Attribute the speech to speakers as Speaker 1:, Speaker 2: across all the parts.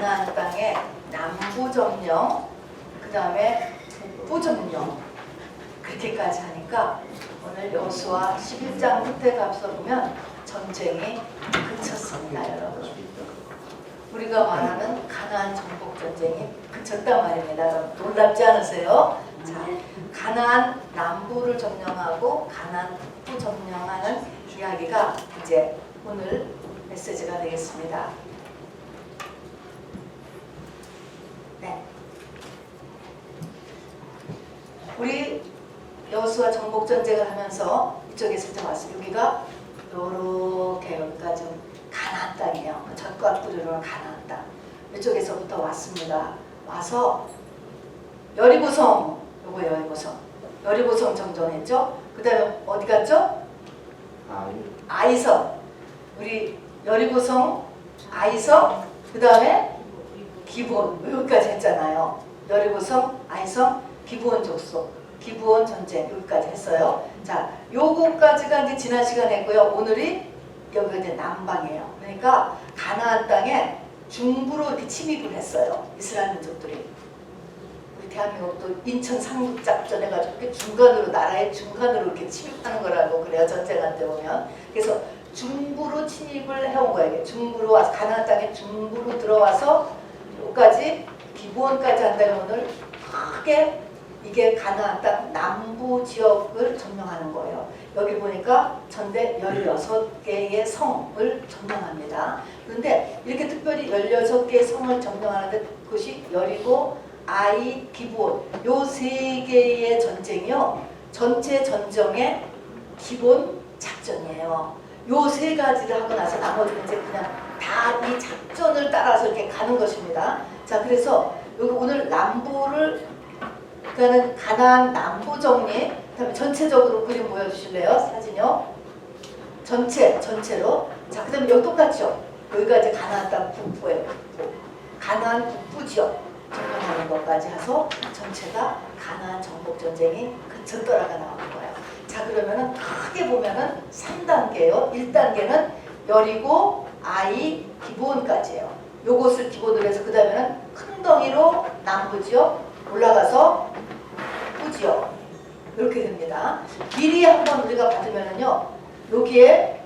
Speaker 1: 가나안 땅의 남부 점령, 그 다음에 북부 점령 그렇게까지 하니까 오늘 여호수아 11장 끝에 가서 보면 전쟁이 그쳤습니다, 여러분. 우리가 말하는 가나안 정복 전쟁이 그쳤단 말입니다. 여러분, 놀랍지 않으세요? 자, 가나안 남부를 점령하고 가나안 북부 점령하는 이야기가 이제 오늘 메시지가 되겠습니다. 네. 우리 여호수아 정복 전쟁을 하면서 이쪽에서 이제 왔어요. 여기가 요렇게 여기가 좀 가나안 땅이에요. 젖과 꿀으로는 가나안 땅. 이쪽에서부터 왔습니다. 와서 여리고성, 요거 여리고성. 여리고성 점령했죠. 그 다음에 어디 갔죠? 아이성. 우리 여리고성, 아이성, 그 다음에 기브온. 여기까지 했잖아요. 여리고성, 아이성, 기브온 족속, 기브온 전쟁 여기까지 했어요. 자, 요거까지가 이제 지난 시간에 했고요. 오늘이 여기가 이제 남방이에요. 그러니까 가나안 땅에 중부로 이렇게 침입을 했어요. 이스라엘 민족들이. 우리 대한민국도 인천 상륙 작전 해가지고 이렇게 중간으로, 나라의 중간으로 이렇게 침입하는 거라고 그래요. 전쟁할 때 보면. 그래서 중부로 침입을 해온 거예요. 중부로 와서 가나안 땅에 중부로 들어와서 여기까지 기브온까지 한다면 오늘 크게 이게 가나안 땅 남부 지역을 점령하는 거예요. 여기 보니까 전대 16개의 성을 점령합니다. 그런데 이렇게 특별히 16개의 성을 점령하는데 그것이 여리고, 아이, 기브온 요 세 개의 전쟁이요. 전체 전쟁의 기본 작전이에요. 요 세 가지를 하고 나서 나머지는 이제 그냥 다 이 작전을 따라서 이렇게 가는 것입니다. 자, 그래서 여기 오늘 남부를 그러니까는 가나안 남부 정리, 그다음에 전체적으로 그림 보여주실래요? 사진요. 전체로. 자, 그다음에 여기 똑같죠. 여기가 이제 가나안 땅 북부예요. 가나안 북부 지역 점령하는 것까지 해서 전체가 가나안 정복 전쟁이 그쳤더라가 나오는 거예요. 자, 그러면은 크게 보면은 3단계예요. 1단계는 여리고, 아이, 기브온까지예요. 요것을 기본으로 해서 그 다음에는 큰 덩이로 남부 지역 올라가서 북부지역 이렇게 됩니다. 미리 한번 우리가 받으면은요, 여기에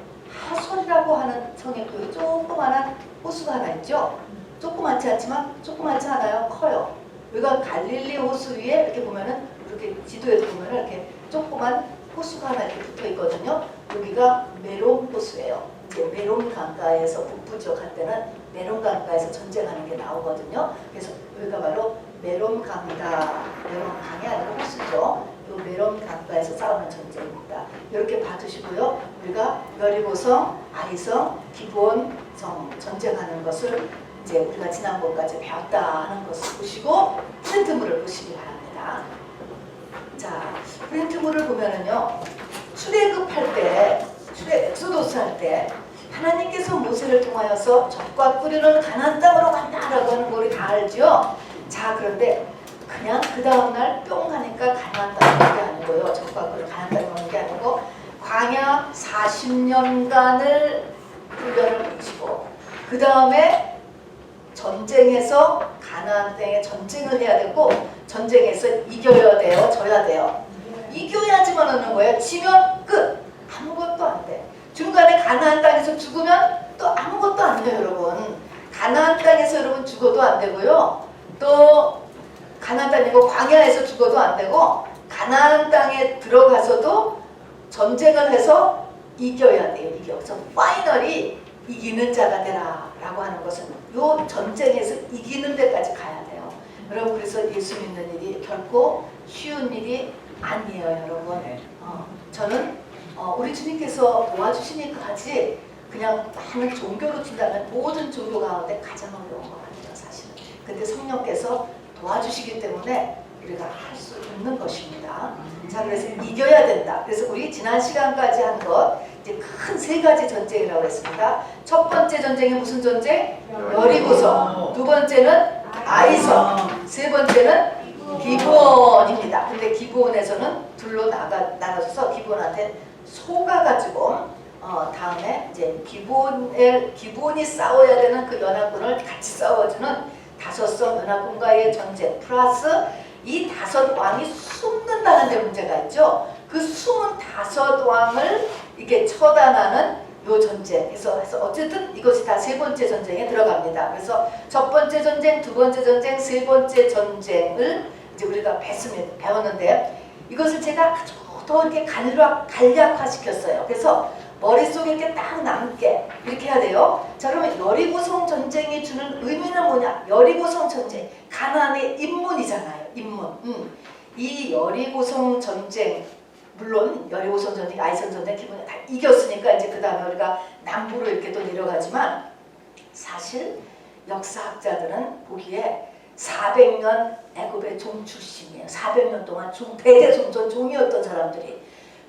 Speaker 1: 하솔이라고 하는 성에 여기 조그만한 호수가 하나 있죠. 조그맣지 않지만 조그맣지 않아요. 커요. 여기가 갈릴리 호수 위에 이렇게 보면은 이렇게 지도에도 보면은 이렇게 조그만 호수가 하나 이렇게 붙어 있거든요. 여기가 메롬 호수예요. 이제 메롬 강가에서 북부지역 할 때는 메롬 강가에서 전쟁하는 게 나오거든요. 그래서 여기가 바로 메롬 강이다. 메롬 강이 아니라 호수죠. 이 메롬 강가에서 싸우는 전쟁입니다. 이렇게 봐주시고요. 우리가 여리고성, 아이성, 기브온 전쟁하는 것을 이제 우리가 지난번까지 배웠다 하는 것을 보시고 프린트물을 보시기 바랍니다. 자, 프린트물을 보면은요, 출애굽할 때, 엑소도스 할 때 하나님께서 모세를 통하여서 젖과 꿀이는 가나안 땅으로 간다라고 하는 거 우리 다 알죠? 자, 그런데 그냥 그 다음날 뿅 가니까 가나안 땅에 오는 게 아니고요. 젖과 꿀을 가나안 땅에 오는 게 아니고 광야 40년간을 훈련을 거치고 그 다음에 전쟁에서 가나안 땅에 전쟁을 해야 되고 전쟁에서 이겨야 돼요. 져야 돼요. 이겨야지만 오는 거예요. 지면 끝. 아무것도 안 돼. 중간에 가나안 땅에서 죽으면 또 아무것도 안 돼요, 여러분. 가나안 땅에서 여러분 죽어도 안 되고요. 또 가나안 땅이고 광야에서 죽어도 안 되고 가나안 땅에 들어가서도 전쟁을 해서 이겨야 돼요. 그래서 파이널이 이기는 자가 되라 라고 하는 것은 요 전쟁에서 이기는 데까지 가야 돼요. 여러분, 그래서 예수 믿는 일이 결코 쉬운 일이 아니에요, 여러분. 저는 우리 주님께서 도와주시니까지 그냥 많은 종교로 친다면 모든 종교 가운데 가장 어려운 것 같아요, 사실은. 근데 성령께서 도와주시기 때문에 우리가 할 수 있는 것입니다. 자, 그래서 이겨야 된다. 그래서 우리 지난 시간까지 한 것 이제 큰 세 가지 전쟁이라고 했습니다. 첫 번째 전쟁이 무슨 전쟁? 여리고성. 두 번째는 아이성. 세 번째는 기브온입니다. 근데 기브온에서는 둘로 나눠져서 기브온한테 속아가지고 다음에 이제 기본이 싸워야 되는 그 연합군을 같이 싸워주는 다섯성 연합군과의 전쟁 플러스 이 다섯 왕이 숨는다는 데 문제가 있죠. 그 숨은 다섯 왕을 이게 처단하는 요 전쟁. 그래서 어쨌든 이것이 다 세 번째 전쟁에 들어갑니다. 그래서 첫 번째 전쟁, 두 번째 전쟁, 세 번째 전쟁을 이제 우리가 배웠는데 이것을 제가 아주 더 이렇게 간략화 시켰어요. 그래서 머릿속에 이렇게 딱 남게 이렇게 해야 돼요. 자, 그러면 여리고성 전쟁이 주는 의미는 뭐냐? 여리고성 전쟁, 가나안의 인문이잖아요. 인문. 이 여리고성 전쟁, 물론 여리고성 전쟁, 아이성 전쟁 기본에 다 이겼으니까 이제 그 다음에 우리가 남부로 이렇게 또 내려가지만 사실 역사학자들은 보기에 400년 애굽의 종 출신이에요. 400년 동안 대대손손 종이었던 사람들이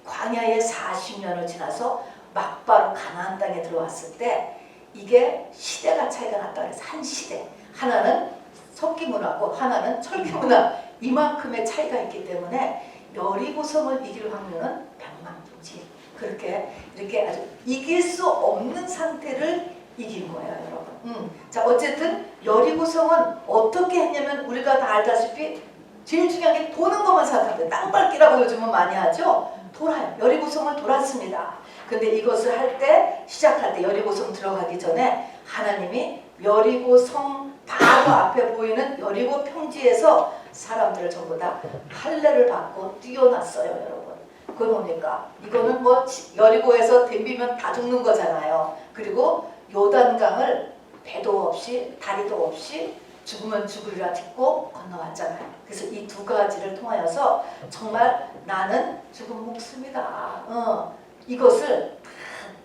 Speaker 1: 광야에 40년을 지나서 막바로 가나안 땅에 들어왔을 때 이게 시대가 차이가 났다 그래서 한 시대, 하나는 석기문화고 하나는 철기문화, 이만큼의 차이가 있기 때문에 여리고성을 이길 확률은 100만분지 그렇게 이렇게 아주 이길 수 없는 상태를 이긴 거예요, 여러분. 자, 어쨌든 여리고성은 어떻게 했냐면 우리가 다 알다시피 제일 중요한 게 도는 것만 생각합니다. 땅밟기라고 요즘은 많이 하죠. 돌아요. 여리고성을 돌았습니다. 근데 이것을 할 때, 시작할 때 여리고성 들어가기 전에 하나님이 여리고성 바로 앞에 보이는 여리고 평지에서 사람들을 전부 다 할례를 받고 뛰어났어요, 여러분. 그건 뭡니까? 이거는 뭐 여리고에서 덤비면 다 죽는 거잖아요. 그리고 요단강을 배도 없이 다리도 없이 죽으면 죽으리라 딛고 건너왔잖아요. 그래서 이 두 가지를 통하여서 정말 나는 죽은 목숨이다. 이것을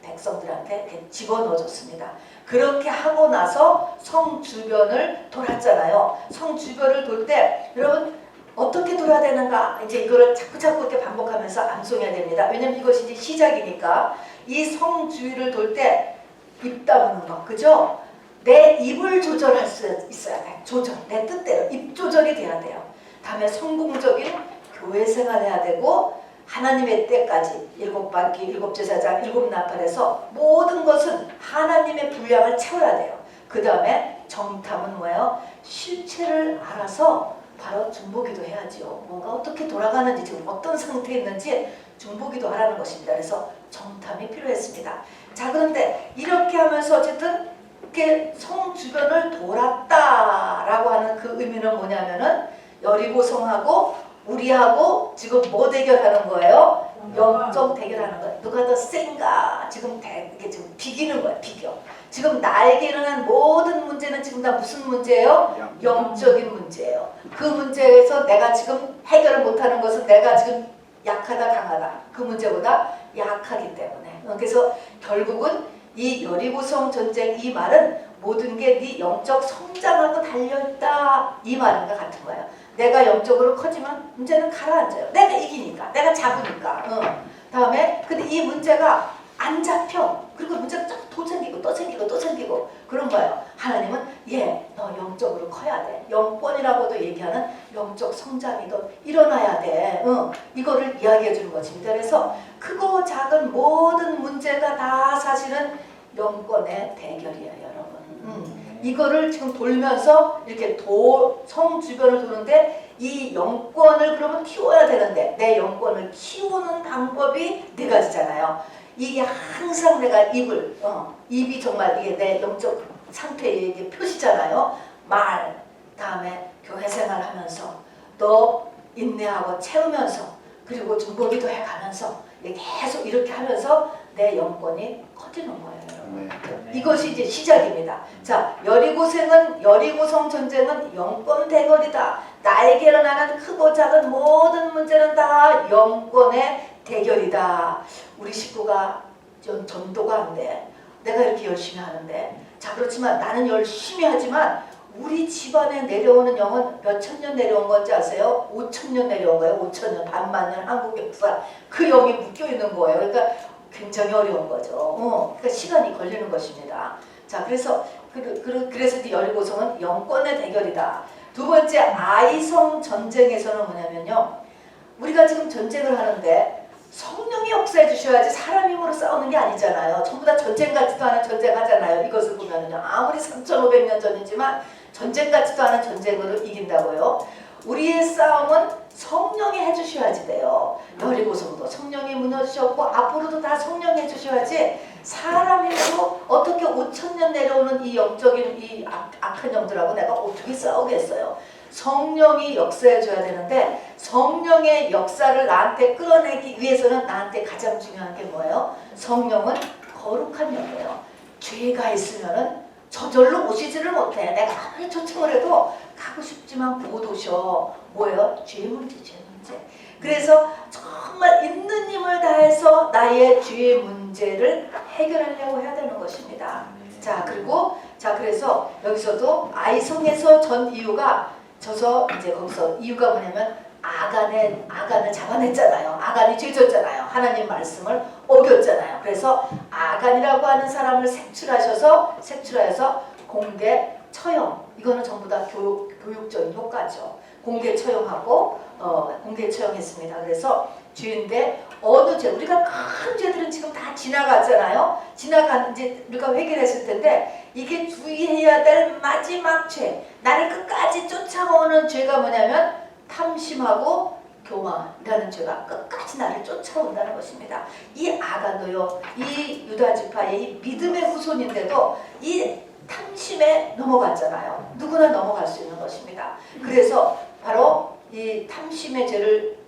Speaker 1: 백성들한테 집어넣어줬습니다. 그렇게 하고 나서 성 주변을 돌았잖아요. 성 주변을 돌 때 여러분 어떻게 돌아야 되는가? 이제 이거를 자꾸 이렇게 반복하면서 암송해야 됩니다. 왜냐면 이것이 이제 시작이니까 이 성 주위를 돌 때 입 다무는 거, 그죠? 내 입을 조절할 수 있어야 돼. 조절, 내 뜻대로 입 조절이 돼야 돼요. 다음에 성공적인 교회 생활해야 되고 하나님의 때까지 7바퀴, 7제사장, 7나팔에서 모든 것은 하나님의 분량을 채워야 돼요. 그 다음에 정탐은 뭐예요? 실체를 알아서 바로 중보기도 해야죠. 뭔가 어떻게 돌아가는지 지금 어떤 상태에 있는지 중보기도 하라는 것입니다. 그래서 정탐이 필요했습니다. 자, 그런데 이렇게 하면서 어쨌든 이렇게 성 주변을 돌았다라고 하는 그 의미는 뭐냐면은 여리고성하고 우리하고 지금 뭐 대결하는 거예요? 영적 대결하는 거예요. 누가 더 센가? 지금 이게 지금 비기는 거예요. 비교. 지금 나에게 일어난 모든 문제는 지금 다 무슨 문제예요? 영적인 문제예요. 그 문제에서 내가 지금 해결을 못하는 것은 내가 지금 약하다 강하다. 그 문제보다 약하기 때문에. 그래서 결국은 이 여리고성 전쟁 이 말은 모든 게 네 영적 성장하고 달려있다 이 말과 같은 거예요. 내가 영적으로 커지면 문제는 가라앉아요. 내가 이기니까, 내가 잡으니까. 다음에 근데 이 문제가 안 잡혀. 그리고 문제가 또 생기고 또 생기고 또 생기고 그런 거예요. 하나님은 너 영적으로 커야 돼. 영권이라고도 얘기하는 영적 성장이 더 일어나야 돼. 이거를 이야기해 주는 것입니다. 그래서 크고 작은 모든 문제가 다 사실은 영권의 대결이에요, 여러분. 이거를 지금 돌면서 이렇게 성 주변을 도는데 이 영권을 그러면 키워야 되는데 내 영권을 키우는 방법이 4가지잖아요. 이게 항상 내가 입이 정말 이게 내 영적 상태의 이게 표시잖아요. 말, 다음에 교회 생활하면서 또 인내하고 채우면서 그리고 중보기도 해가면서 계속 이렇게 하면서 내 영권이 커지는 거예요, 여러분. 이것이 이제 시작입니다. 자, 여리고성 전쟁은 영권 대결이다. 나에게 일어나는 크고 작은 모든 문제는 다 영권의 대결이다. 우리 식구가 전도가 안 돼. 내가 이렇게 열심히 하는데. 자, 그렇지만 나는 열심히 하지만 우리 집안에 내려오는 영은 몇천 년 내려온 건지 아세요? 5,000년 내려온 거예요. 5,000년, 반만 년 한국 역사. 그 영이 묶여 있는 거예요. 그러니까 굉장히 어려운 거죠. 그러니까 시간이 걸리는 것입니다. 자, 그래서 이제 여리고성은 영권의 대결이다. 두 번째, 아이성 전쟁에서는 뭐냐면요. 우리가 지금 전쟁을 하는데 성령이 역사해 주셔야지 사람 힘으로 싸우는 게 아니잖아요. 전부 다 전쟁 같지도 않은 전쟁 하잖아요. 이것을 보면은요. 아무리 3,500년 전이지만 전쟁 같지도 않은 전쟁으로 이긴다고요. 우리의 싸움은 성령이 해주셔야지 돼요. 여리고성도 성령이 무너지셨고 앞으로도 다 성령이 해주셔야지 사람 힘으로 어떻게 5,000년 내려오는 이 영적인 이 악한 영들하고 내가 어떻게 싸우겠어요. 성령이 역사해줘야 되는데 성령의 역사를 나한테 끌어내기 위해서는 나한테 가장 중요한 게 뭐예요? 성령은 거룩한 영이에요. 죄가 있으면은 저절로 오시지를 못해. 내가 아무리 초청을 해도 가고 싶지만 못 오셔. 뭐예요? 죄 문제, 죄 문제. 그래서 정말 있는 힘을 다해서 나의 죄 문제를 해결하려고 해야 되는 것입니다. 자, 그리고 그래서 여기서도 아이성에서 전 이유가 저서 이제 거기서 이유가 뭐냐면 아간을 잡아냈잖아요. 아간이 죄졌잖아요. 하나님 말씀을 어겼잖아요. 그래서 아간이라고 하는 사람을 색출하여서 공개 처형. 이거는 전부 다 교육적인 효과죠. 공개 처형하고 공개 처형했습니다. 그래서 죄인데 어느 죄 우리가 큰 죄들은 지금 다 지나갔잖아요. 이제 우리가 회개했을 텐데 이게 주의해야 될 마지막 죄, 나를 끝까지 쫓아오는 죄가 뭐냐면 탐심하고 교만이라는 죄가 끝까지 나를 쫓아온다는 것입니다. 이 아간도요, 이 유다 지파의 이 믿음의 후손인데도 이 탐심에 넘어갔잖아요. 누구나 넘어갈 수 있는 것입니다. 그래서 바로 이 탐심의 죄를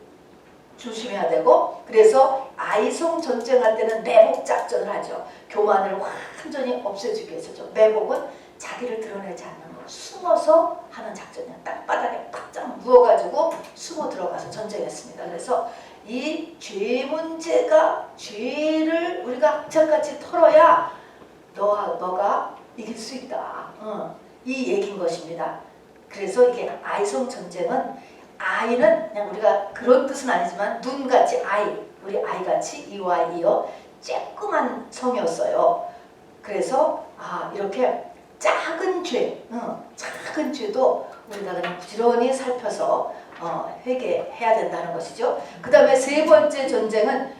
Speaker 1: 조심해야 되고, 그래서 아이성 전쟁할 때는 매복 작전을 하죠. 교만을 완전히 없애주기 위해서죠. 매복은 자기를 드러내지 않는 거, 숨어서 하는 작전이야. 땅바닥에 팍 누워가지고 숨어 들어가서 전쟁했습니다. 그래서 이 죄 문제가, 죄를 우리가 악착같이 털어야 너가 이길 수 있다. 이 얘기인 것입니다. 그래서 이게 아이성 전쟁은, 아이는 그냥 우리가 그런 뜻은 아니지만 눈같이 우리 아이같이 이와이요 쬐끄만 성이었어요. 그래서 이렇게 작은 죄도 우리가 그냥 부지런히 살펴서 회개해야 된다는 것이죠. 그 다음에 세 번째 전쟁은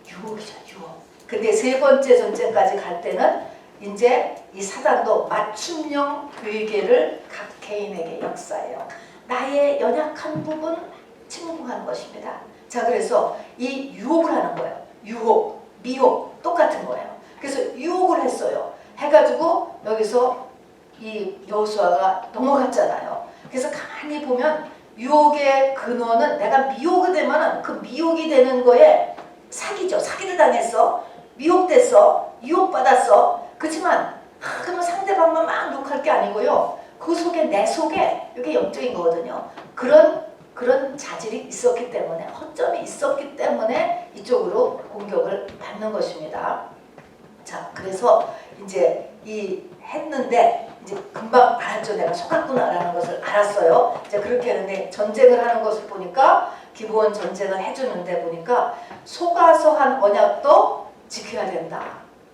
Speaker 1: 유혹이죠. 유혹. 근데 세 번째 전쟁까지 갈 때는 이제 이 사단도 맞춤형 회개를 각 개인에게 역사해요. 나의 연약한 부분 침공하는 것입니다. 자, 그래서 이 유혹을 하는 거예요. 유혹, 미혹 똑같은 거예요. 그래서 유혹을 했어요. 해가지고 여기서 이 여호수아가 넘어갔잖아요. 그래서 가만히 보면 유혹의 근원은, 내가 미혹이 되면은 그 미혹이 되는 거에 사기죠. 사기를 당했어. 미혹됐어. 유혹받았어. 그렇지만 그러면 상대방만 막 욕할 게 아니고요. 그 속에, 내 속에, 이게 영적인 거거든요. 그런 자질이 있었기 때문에, 허점이 있었기 때문에 이쪽으로 공격을 받는 것입니다. 자, 그래서 이제 했는데 이제 금방 알았죠. 내가 속았구나라는 것을 알았어요. 이제 그렇게 했는데 전쟁을 하는 것을 보니까, 기본 전쟁을 해주는데 보니까 속아서 한 언약도 지켜야 된다.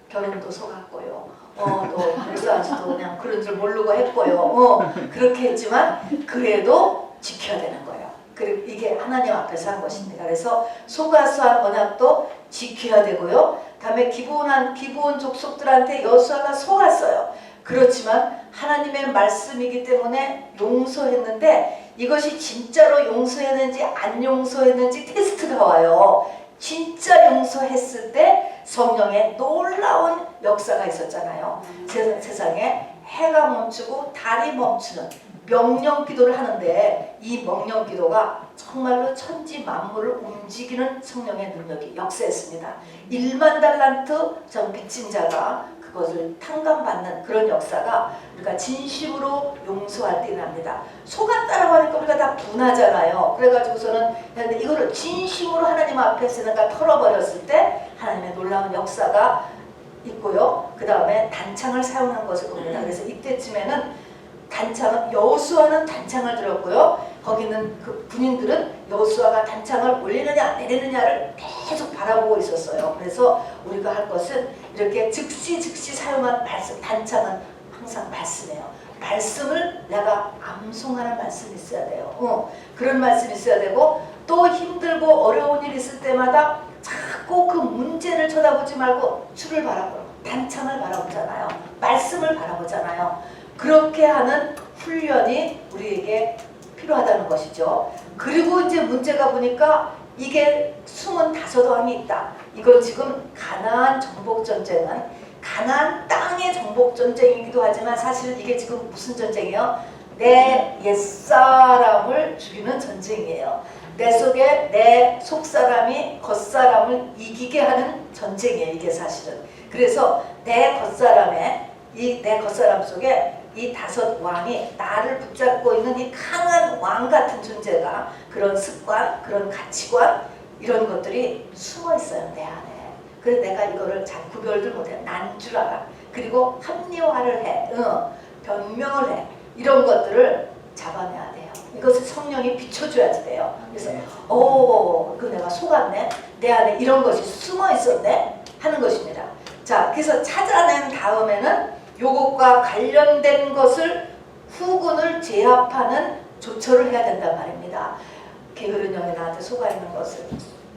Speaker 1: 결혼도 속았고요. 또 목사한테도 그냥 그런 줄 모르고 했고요. 그렇게 했지만 그래도 지켜야 되는 거예요. 그리고 이게 하나님 앞에서 한 것입니다. 그래서 속아서 한 언약도 지켜야 되고요. 다음에 기본 족속들한테 여호수아가 속았어요. 그렇지만 하나님의 말씀이기 때문에 용서했는데, 이것이 진짜로 용서했는지 안 용서했는지 테스트가 와요. 진짜 용서했을 때 성령의 놀라운 역사가 있었잖아요. 세상에 해가 멈추고 달이 멈추는 명령 기도를 하는데, 이 명령 기도가 정말로 천지 만물을 움직이는 성령의 능력이 역사했습니다. 1만 달란트 전 빚진 자가 그것을 탕감받는 그런 역사가 우리가 진심으로 용서할 때 일어납니다. 속았다라고 하니까 우리가 다 분하잖아요. 그래가지고서는 이거를 진심으로 하나님 앞에서 내가 털어버렸을 때 하나님의 놀라운 역사가 있고요. 그 다음에 단창을 사용한 것을 봅니다. 그래서 이때쯤에는 여호수아는 단창을 들었고요. 거기는 그 군인들은 여호수아가 단창을 올리느냐 내리느냐를 계속 바라보고 있었어요. 그래서 우리가 할 것은 이렇게 즉시 사용한 말씀, 단창은 항상 말씀이에요. 말씀을 내가 암송하는 말씀이 있어야 돼요. 그런 말씀이 있어야 되고, 또 힘들고 어려운 일 있을 때마다 꼭 그 문제를 쳐다보지 말고 주를 바라보고 단창을 바라보잖아요. 말씀을 바라보잖아요. 그렇게 하는 훈련이 우리에게 필요하다는 것이죠. 그리고 이제 문제가 보니까 이게 25왕이 있다. 이건 지금 가나안 정복전쟁은 가나안 땅의 정복전쟁이기도 하지만 사실은 이게 지금 무슨 전쟁이에요? 내 옛사람을 죽이는 전쟁이에요. 내 속에 내 속사람이 겉사람을 이기게 하는 전쟁이에요. 이게 사실은. 그래서 내 겉사람 속에 이 5왕이 나를 붙잡고 있는 이 강한 왕 같은 존재가 그런 습관, 그런 가치관 이런 것들이 숨어 있어요. 내 안에. 그래서 내가 이거를 잘 구별들 못해. 난 줄 알아. 그리고 합리화를 해. 변명을 해. 이런 것들을 잡아내야 돼요. 이것을 성령이 비춰줘야지 돼요. 그래서 그 내가 속았네. 내 안에 이런 것이 숨어 있었네 하는 것입니다. 자, 그래서 찾아낸 다음에는 요것과 관련된 것을 후군을 제압하는 조처를 해야 된단 말입니다. 게으른 영이 나한테 속아있는 것을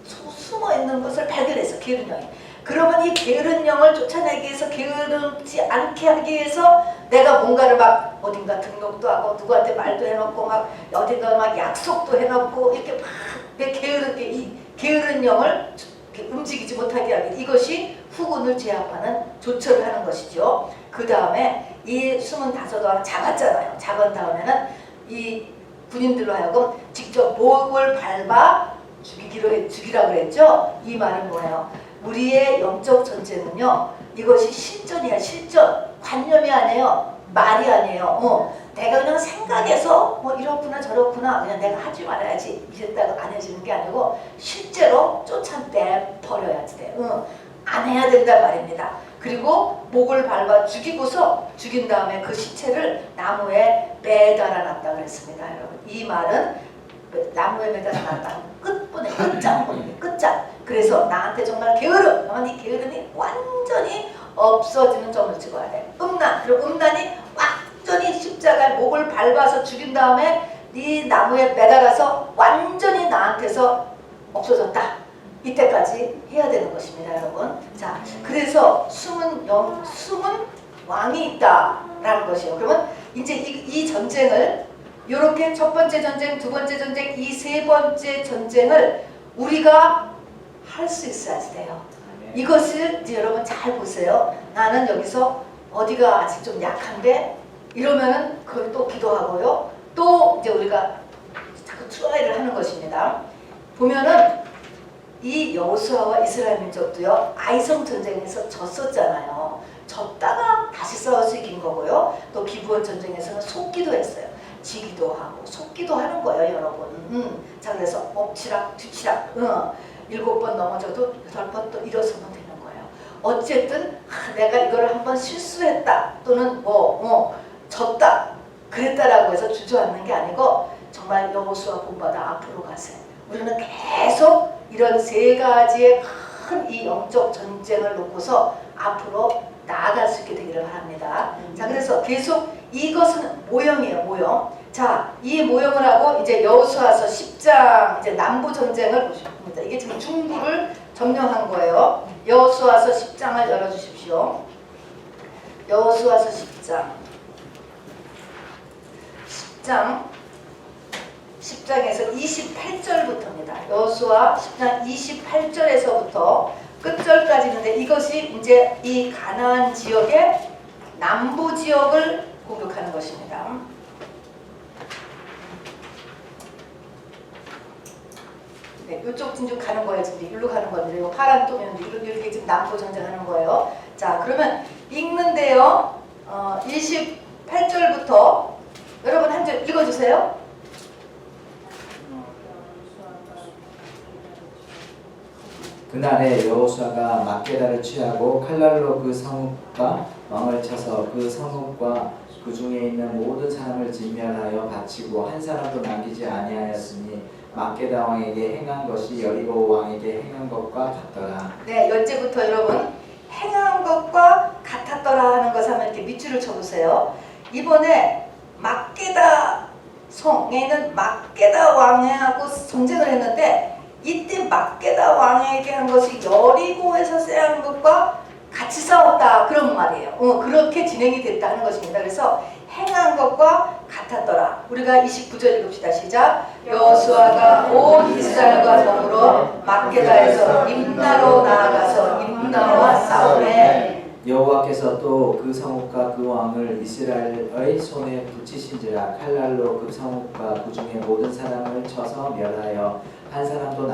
Speaker 1: 숨어 있는 것을 발견해서 게으른 영이 그러면 이 게으른 영을 쫓아내기 위해서 게으르지 않게 하기 위해서 내가 뭔가를 막 어딘가 등록도 하고 누구한테 말도 해놓고 막 어딘가 막 약속도 해놓고 이렇게 막 내 게으른 영을 움직이지 못하게 하기 이것이 후군을 제압하는 조처를 하는 것이죠. 그 다음에 이 25왕 잡았잖아요. 잡은 다음에는 이 군인들로 하여금 직접 목을 밟아 죽이라고 그랬죠. 이 말은 뭐예요? 우리의 영적 전쟁은요. 이것이 실전이야. 실전. 관념이 아니에요. 말이 아니에요. 내가 그냥 생각해서 이렇구나 저렇구나 그냥 내가 하지 말아야지 이랬다가 안 해지는 게 아니고 실제로 쫓아내버려야지 돼요. 안 해야 된단 말입니다. 그리고 목을 밟아 죽인 다음에 그 시체를 나무에 매달아 놨다 그랬습니다. 여러분 이 말은 나무에 매달아 놨다 끝장. 그래서 나한테 정말 게으름 이 게으름이 완전히 없어지는 점을 찍어야 돼. 그리고 음란이 완전히 십자가에 목을 밟아서 죽인 다음에 네 나무에 매달아서 완전히 나한테서 없어졌다. 이때까지 해야 되는 것입니다, 여러분. 자, 그래서 숨은 왕이 있다라는 것이에요. 그러면 이제 이 전쟁을 이렇게 첫 번째 전쟁, 두 번째 전쟁, 이 세 번째 전쟁을 우리가 할 수 있어야지 돼요. 이것을 이제 여러분 잘 보세요. 나는 여기서 어디가 아직 좀 약한데 이러면은 그걸 또 기도하고요. 또 이제 우리가 자꾸 트라이를 하는 것입니다. 보면은 이 여호수아와 이스라엘 민족도요. 아이성 전쟁에서 졌었잖아요. 졌다가 다시 싸울 수 이긴 거고요. 또 기브온 전쟁에서는 속기도 했어요. 지기도 하고 속기도 하는 거예요, 여러분. 자, 그래서 엎치락 뒤치락 7번 넘어져도 8번 또 일어서면 되는 거예요. 어쨌든 내가 이거를 한번 실수했다 또는 졌다 그랬다라고 해서 주저앉는 게 아니고 정말 여호수아 본받아 앞으로 가세요. 우리는 계속 이런 세 가지의 큰 이 영적 전쟁을 놓고서 앞으로 나아갈 수 있게 되기를 바랍니다. 자, 그래서 계속 이것은 모형이에요, 모형. 자, 이 모형을 하고 이제 여호수아서 10장 이제 남부 전쟁을 보십니다. 이게 지금 중부를 점령한 거예요. 여호수아서 10장을 열어주십시오. 여호수아서 10장에서 28절부터입니다. 여호수아 10장 28절에서부터 끝절까지 있는데 이것이 이제 이 가나안 지역의 남부 지역을 공격하는 것입니다. 네, 이쪽 진주 가는 거예요. 지금 일로 가는 건데 요 파란 또면 이렇게 지금 남부 전쟁하는 거예요. 자, 그러면 읽는데요. 28절부터 여러분 한 절 읽어주세요.
Speaker 2: 그날에 여호수아가 막게다를 취하고 칼날로 그 성읍과 왕을 쳐서 그 성읍과 그 중에 있는 모든 사람을 진멸하여 바치고 한 사람도 남기지 아니하였으니 막게다 왕에게 행한 것이 여리고 왕에게 행한 것과 같더라.
Speaker 1: 네, 연제부터 여러분 행한 것과 같았더라 하는 것을 한번 이렇게 밑줄을 쳐보세요. 이번에 막게다 성에 있는 막게다 왕하고 전쟁을 했는데 이때 막게다 왕에게 한 것이 여리고에서 쎄한 것과 같이 싸웠다 그런 말이에요. 그렇게 진행이 됐다는 것입니다. 그래서 행한 것과 같았더라. 우리가 29절 읽읍시다. 시작. 여호수아가 온 이스라엘과 더불어 막게다에서 림나로 나아가서 림나와 싸우매
Speaker 2: 여호와께서 또 그 성읍과 그 왕을 이스라엘의 손에 붙이신지라 칼날로 그 성읍과 그 중에 모든 사람을 쳐서 멸하여 한 사람도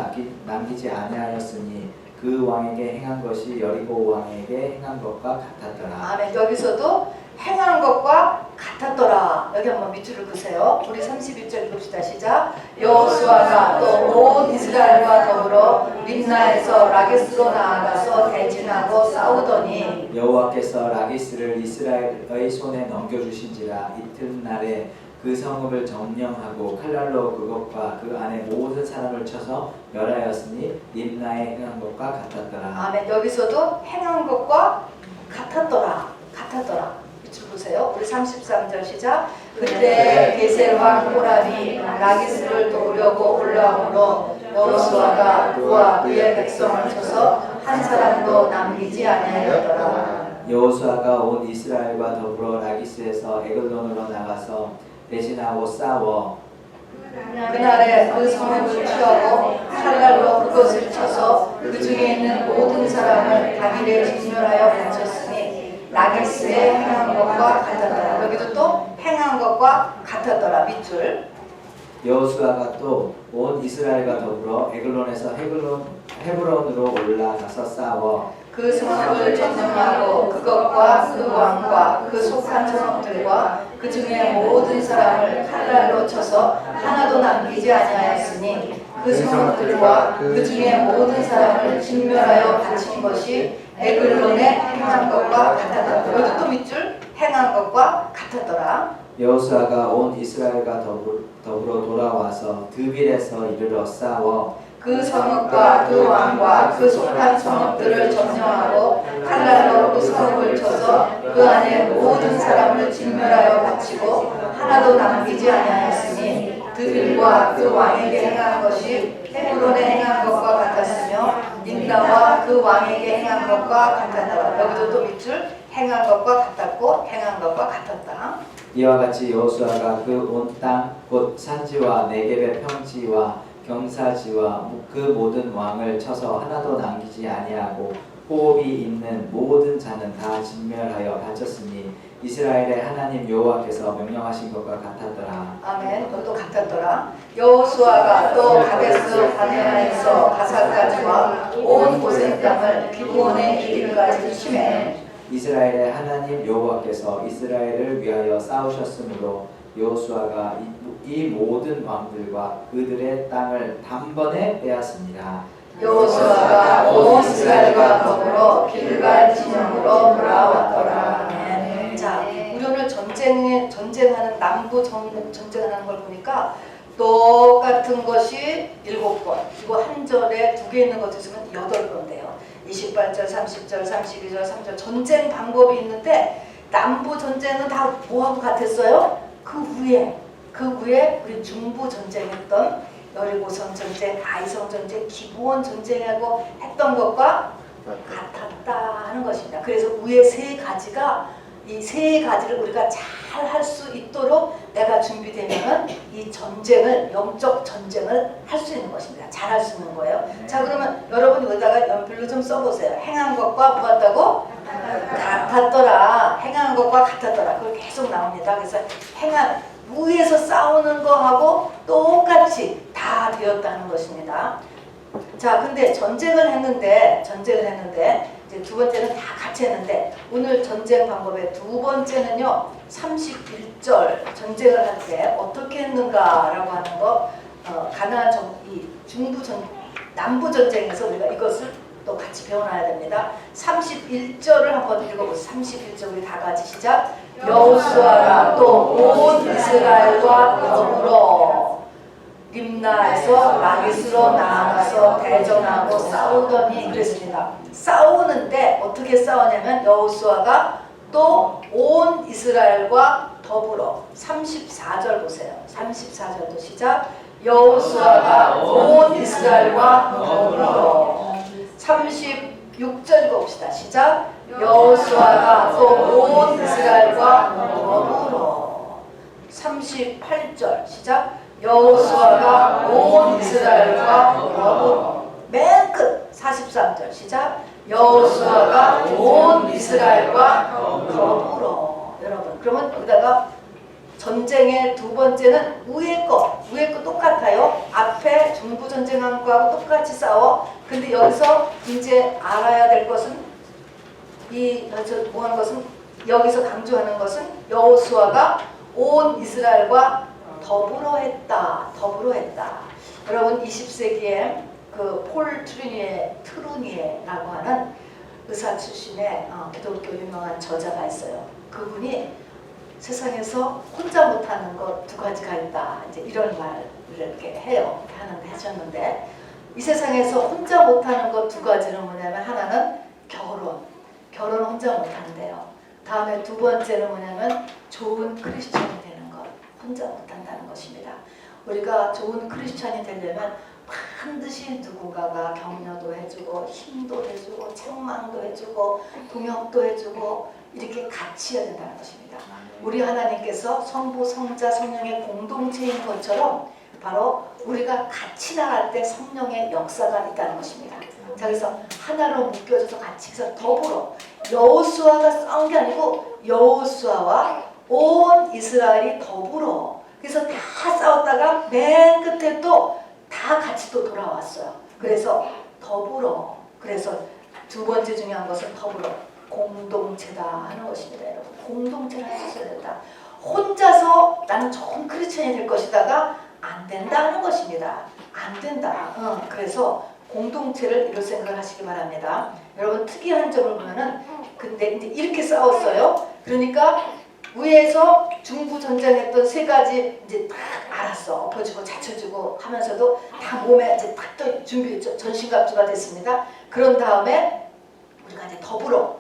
Speaker 2: 남기지 아니하였으니 그 왕에게 행한 것이 여리고 왕에게 행한 것과 같았더라.
Speaker 1: 아멘. 여기서도 행한 것과 같았더라. 여기 한번 밑줄을 그으세요. 우리 31절 읽읍시다. 시작. 여호수아가 또 온 이스라엘과 더불어 림나에서 라게스로 나아가서 대진하고 싸우더니
Speaker 2: 여호와께서 라기스를 이스라엘의 손에 넘겨주신지라 이튿날에 그 성읍을 점령하고 칼날로 그것과 그 안에 모든 사람을 쳐서 멸하였으니 림나에 행한 것과 같았더라.
Speaker 1: 아멘. 여기서도 행한 것과 같았더라. 같았더라. 밑줄 보세요. 우리 33절 시작. 그때 게셀 왕 호람이 라기스를 도우려고 올라오므로 여호수아가 그와 그의 백성을 쳐서 한 사람도 남기지 아니하였더라.
Speaker 2: 여호수아가 온 이스라엘과 더불어 라기스에서 에글론으로 나가서 대진하고 싸워
Speaker 1: 그날에 그 성읍을 취하고 칼날로 그것을 쳐서 그 중에 있는 모든 사람을 당일에 진멸하여 바쳤으니 라기스의 행한 것과 같았더라. 여기도 또 행한 것과 같았더라. 밑줄.
Speaker 2: 여호수아가 또 온 이스라엘과 더불어 에글론에서 헤브론으로 올라가서 싸워
Speaker 1: 그 성읍을 점령하고 그것과 그 왕과 그 속한 성읍들과 그 중에 모든 사람을 칼날로 쳐서 하나도 남기지 아니하였으니 그 성읍들과 그 중에 모든 사람을 진멸하여 바친 것이 에글론의 행한 것과 같았더라. 여기도 또 밑줄 행한 것과 같았더라.
Speaker 2: 여호수아가 온 이스라엘과 더불어 돌아와서 드빌에서 이르러 싸워
Speaker 1: 그 성읍과 그 왕과 그 속한 성읍들을 점령하고 칼날로 그 성읍을 쳐서 그 안에 모든 사람을 진멸하여 바치고 하나도 남기지 아니하였으니 드빌과 그 왕에게 행한 것이 헤브론에 행한 것과 같았으며 림나와 그 왕에게 행한 것과 같았더라. 여기도 또 밑줄 행한 것과 같았고 행한 것과 같았다.
Speaker 2: 이와 같이 여호수아가 그 온 땅 곧 산지와 네겝의 평지와 경사지와 그 모든 왕을 쳐서 하나도 남기지 아니하고 호흡이 있는 모든 자는 다 진멸하여 바쳤으니 이스라엘의 하나님 여호와께서 명령하신 것과 같았더라.
Speaker 1: 아멘. 또 같았더라. 여호수아가 또 가데스 바네아에서 가사까지와 온 고센 땅을 기브온에 이르기까지 치매
Speaker 2: 이스라엘의 하나님 여호와께서 이스라엘을 위하여 싸우셨으므로 여호수아가 이 모든 왕들과 그들의 땅을 단번에 빼앗습니다.
Speaker 1: 여호수아가 온 이스라엘과 더불어 길갈 진영으로 돌아왔더라. 자, 우리 오늘 전쟁하는 남부 전쟁하는 걸 보니까 똑같은 것이 7번, 그리고 한 절에 2개 있는 것이 있으면 8번인데요. 28절, 30절, 32절, 3절 전쟁 방법이 있는데 남부 전쟁은 다 뭐하고 같았어요? 그 위에 우리 중부 전쟁했던 여리고성 전쟁, 아이성 전쟁, 기브온 전쟁하고 했던 것과 같았다 하는 것입니다. 그래서 위에 세 가지가 이 세 가지를 우리가 잘 할 수 있도록 내가 준비되면은 이 전쟁을 영적 전쟁을 할 수 있는 것입니다. 잘 할 수 있는 거예요. 자, 그러면 여러분 여기다가 연필로 좀 써보세요. 행한 것과 뭐 같다고? 같았더라. 행한 것과 같았더라. 그거 계속 나옵니다. 그래서 행한 위에서 싸우는 거하고 똑같이 다 되었다는 것입니다. 자, 근데 전쟁을 했는데 이제 두 번째는 다 같이 했는데 오늘 전쟁 방법의 두 번째는요 31절 전쟁을 할 때 어떻게 했는가라고 하는 거 가나안 이 남부 전쟁에서 우리가 이것을 또 같이 배워놔야 됩니다. 31절을 한번 읽어보세요. 31절 우리 다 같이 시작. 여호수아가 또 온 이스라엘과 더불어 림나에서 라기스로 나아가서 대전하고 싸우더니 그랬습니다. 싸우는데 어떻게 싸우냐면 여호수아가 또 온 이스라엘과 더불어 34절 보세요. 34절도 시작. 여호수아가 온 이스라엘과 더불어. 36절 봅시다. 시작. 여호수아가 또 온 이스라엘과 더불어. 38절 시작. 여호수아가 온 이스라엘과 더불어. 맨 끝 43절 시작. 여호수아가 온 이스라엘과 더불어. 여러분, 그러면 여기다가 전쟁의 두 번째는 위에 거 똑같아요. 앞에 중부 전쟁한 거하고 똑같이 싸워. 근데 여기서 이제 알아야 될 것은 뭐하는 것은 여기서 강조하는 것은 여호수아가 온 이스라엘과 더불어 했다. 여러분 20세기에 그 폴 트루니에라고 하는 의사 출신의 기독교 유명한 저자가 있어요. 그분이 세상에서 혼자 못하는 것 두 가지가 있다. 이제 이런 말을 이렇게 해요. 하셨는데 이 세상에서 혼자 못하는 것 두 가지는 뭐냐면 하나는 결혼 혼자 못한대요. 다음에 두 번째는 뭐냐면 좋은 크리스천이 되는 것 혼자 못한다는 것입니다. 우리가 좋은 크리스천이 되려면 반드시 누군가가 격려도 해주고 힘도 해주고 책망도 해주고 동역도 해주고 이렇게 같이 해야 된다는 것입니다. 우리 하나님께서 성부, 성자, 성령의 공동체인 것처럼 바로 우리가 같이 나갈 때 성령의 역사가 있다는 것입니다. 자, 그래서 하나로 묶여져서 같이 해서 더불어 여호수아가 싸운 게 아니고 여호수아와 온 이스라엘이 더불어. 그래서 다 싸웠다가 맨 끝에 또 다 같이 또 돌아왔어요. 그래서 더불어. 그래서 두 번째 중요한 것은 더불어 공동체다 하는 것입니다. 여러분, 공동체를 할 수 있어야 된다. 혼자서 나는 좋은 크리스천이 될 것이다가 안 된다 하는 것입니다. 안 된다. 그래서 공동체를 이런 생각을 하시기 바랍니다. 여러분, 특이한 점을 보면은 근데 이제 이렇게 싸웠어요. 그러니까 위에서 중부 전쟁했던 세 가지 이제 딱 알았어. 엎어주고 자쳐주고 하면서도 다 몸에 이제 딱 또 준비 전신갑주가 됐습니다. 그런 다음에 우리가 이제 더불어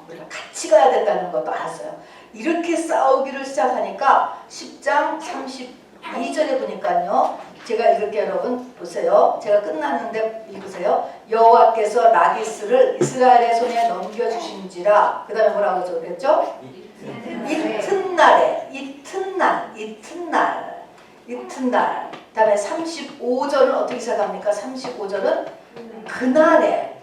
Speaker 1: 우리가 같이 가야 된다는 것도 알았어요. 이렇게 싸우기를 시작하니까 10장 32절에 보니까요. 제가 이렇게 여러분 보세요. 제가 끝났는데 읽으세요. 여호와께서 라기스를 이스라엘의 손에 넘겨주신지라. 그 다음에 뭐라고 적었죠? 이튿날. 다음에 35절은 어떻게 시작합니까? 35절은 그날에.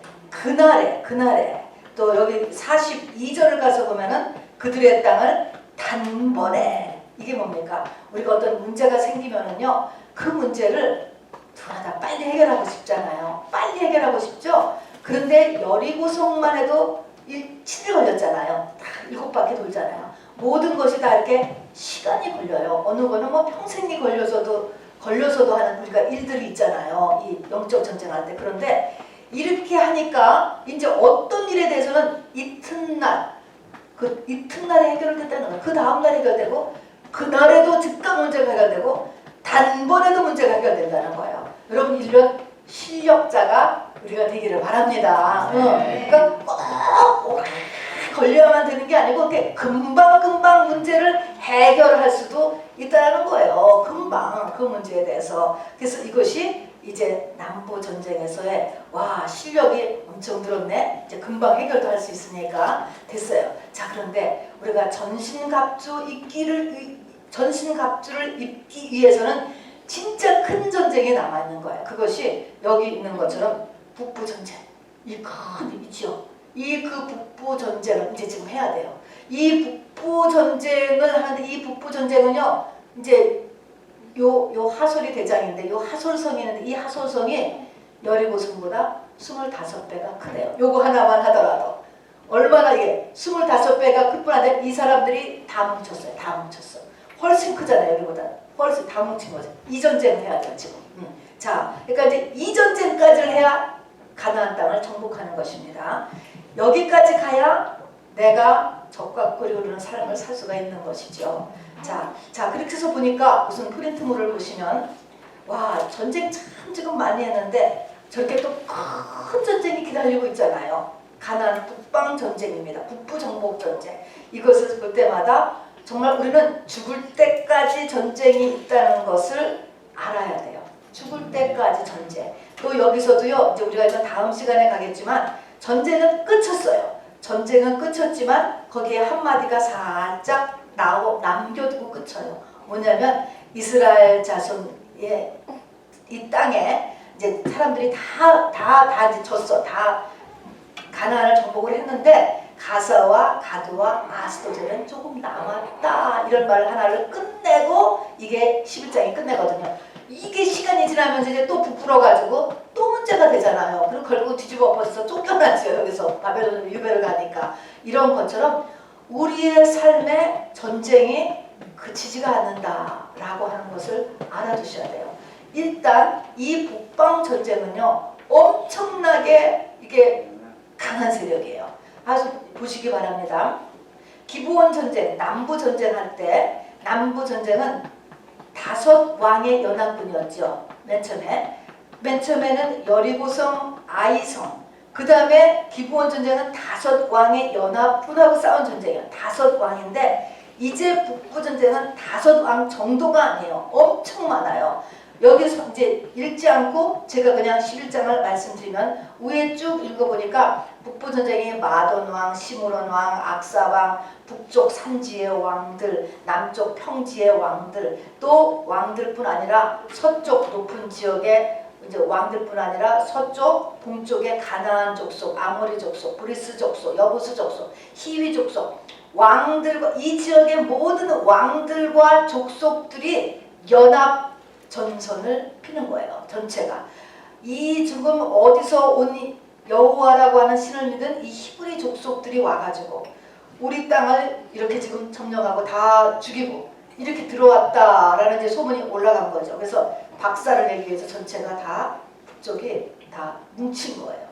Speaker 1: 또 여기 42절을 가서 보면은 그들의 땅을 단번에. 이게 뭡니까? 우리가 어떤 문제가 생기면은요, 그 문제를 다 빨리 해결하고 싶잖아요. 빨리 해결하고 싶죠? 그런데 여리고성만 해도 7일 걸렸잖아요. 다 7바퀴 돌잖아요. 모든 것이 다 이렇게 시간이 걸려요. 어느 거는 뭐 평생이 걸려서도 하는 우리가 일들이 있잖아요. 이 영적 전쟁할 때. 그런데 이렇게 하니까 이제 어떤 일에 대해서는 이튿날에 해결됐다는 거예요. 그 다음날 해결되고 그날에도 즉각 문제가 해결되고 단번에도 문제가 해결된다는 거예요. 여러분, 이런 실력자가 우리가 되기를 바랍니다. 그러니까 꼭 걸려야만 되는 게 아니고 이렇게 금방 문제를 해결할 수도 있다는 거예요. 금방 그 문제에 대해서. 그래서 이것이 이제 남부 전쟁에서의 실력이 엄청 늘었네. 이제 금방 해결도 할 수 있으니까 됐어요. 자, 그런데 우리가 전신갑주를 입기 위해서는 진짜 큰 전쟁이 남아있는 거예요. 그것이 여기 있는 것처럼 북부 전쟁. 이 큰 있죠. 그 북부 전쟁을 이제 지금 해야 돼요. 이 북부 전쟁을 하는데 이 북부 전쟁은요, 이제 요 하솔이 대장인데 요 하솔성이 있는데 이 하솔성이 여리고성보다 25배가 크대요. 요거 하나만 하더라도 얼마나 이게 25배가 클 뿐아니라 이 사람들이 다 뭉쳤어요. 훨씬 크잖아요. 여기보다 훨씬 다 뭉친 거죠. 이 전쟁을 해야 돼요 지금. 자, 그러니까 이제 이 전쟁까지를 해야 가나안 땅을 정복하는 것입니다. 여기까지 가야 내가 적과 꿀이 흐르는 삶을 살 수가 있는 것이죠. 자, 그렇게 해서 보니까 무슨 프린트물을 보시면 전쟁 참 지금 많이 했는데 저렇게 또 큰 전쟁이 기다리고 있잖아요. 가나안 북방 전쟁입니다. 북부 정복 전쟁. 이것을 볼 때마다 정말 우리는 죽을 때까지 전쟁이 있다는 것을 알아야 돼요. 죽을 때까지 전쟁. 또 여기서도요. 이제 우리가 이건 다음 시간에 가겠지만 전쟁은 끝쳤어요. 전쟁은 끝쳤지만 거기에 한마디가 살짝 남겨두고 끝쳐요. 뭐냐면 이스라엘 자손의 이 땅에 이제 사람들이 다 이제 졌어. 다 가나안을 정복을 했는데 가사와 가드와 아스도제는 조금 남았다. 이런 말 하나를 끝내고 이게 11장이 끝내거든요. 이게 시간이 지나면서 이제 또 부풀어가지고 또 문제가 되잖아요. 그리고 결국 뒤집어 엎어져서 쫓겨나죠. 여기서 바벨론으로 유배를 가니까. 이런 것처럼 우리의 삶의 전쟁이 그치지가 않는다라고 하는 것을 알아두셔야 돼요. 일단 이 북방 전쟁은요. 엄청나게 이게 강한 세력이에요. 아주 보시기 바랍니다. 기브온 전쟁, 남부 전쟁할 때 남부 전쟁은 5 왕의 연합군이었죠. 맨 처음에는 여리고성, 아이성, 그 다음에 기브온 전쟁은 5 왕의 연합군하고 싸운 전쟁이에요. 5 왕인데 이제 북부 전쟁은 5 왕 정도가 아니에요. 엄청 많아요. 여기서 이제 읽지 않고 제가 그냥 11장을 말씀드리면 위에 쭉 읽어보니까 북부 전쟁이 마돈왕, 시므론왕, 악사왕, 북쪽 산지의 왕들, 남쪽 평지의 왕들, 또 왕들뿐 아니라 서쪽 높은 지역의 이제 왕들뿐 아니라 서쪽 동쪽의 가나안 족속, 아모리 족속, 브리스 족속, 여부스 족속, 히위 족속, 왕들과 이 지역의 모든 왕들과 족속들이 연합 전선을 피는 거예요. 전체가. 이 지금 어디서 온 여호와라고 하는 신을 믿은 이 히브리 족속들이 와가지고 우리 땅을 이렇게 지금 점령하고 다 죽이고 이렇게 들어왔다라는 이제 소문이 올라간 거죠. 그래서 박살을 내기 위해서 전체가 다 북쪽이 다 뭉친 거예요.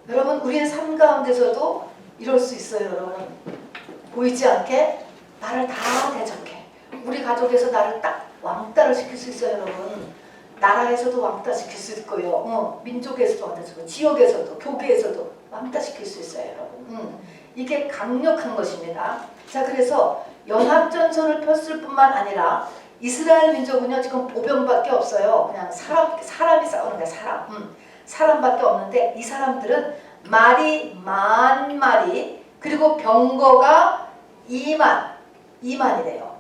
Speaker 1: 여러분 우리의 삶 가운데서도 이럴 수 있어요. 여러분 보이지 않게 나를 다 대적해. 우리 가족에서 나를 딱 왕따를 시킬 수 있어요. 여러분 나라에서도 왕따 시킬 수 있고요. 민족에서도 왕따 시키고 지역에서도 교계에서도 왕따 시킬 수 있어요. 여러분 이게 강력한 것입니다. 자 그래서 연합전선을 폈을 뿐만 아니라 이스라엘 민족은요 지금 보병밖에 없어요. 그냥 사람이 싸우는 거야. 사람밖에 없는데 이 사람들은 말이 10,000마리 그리고 병거가 2만이래요.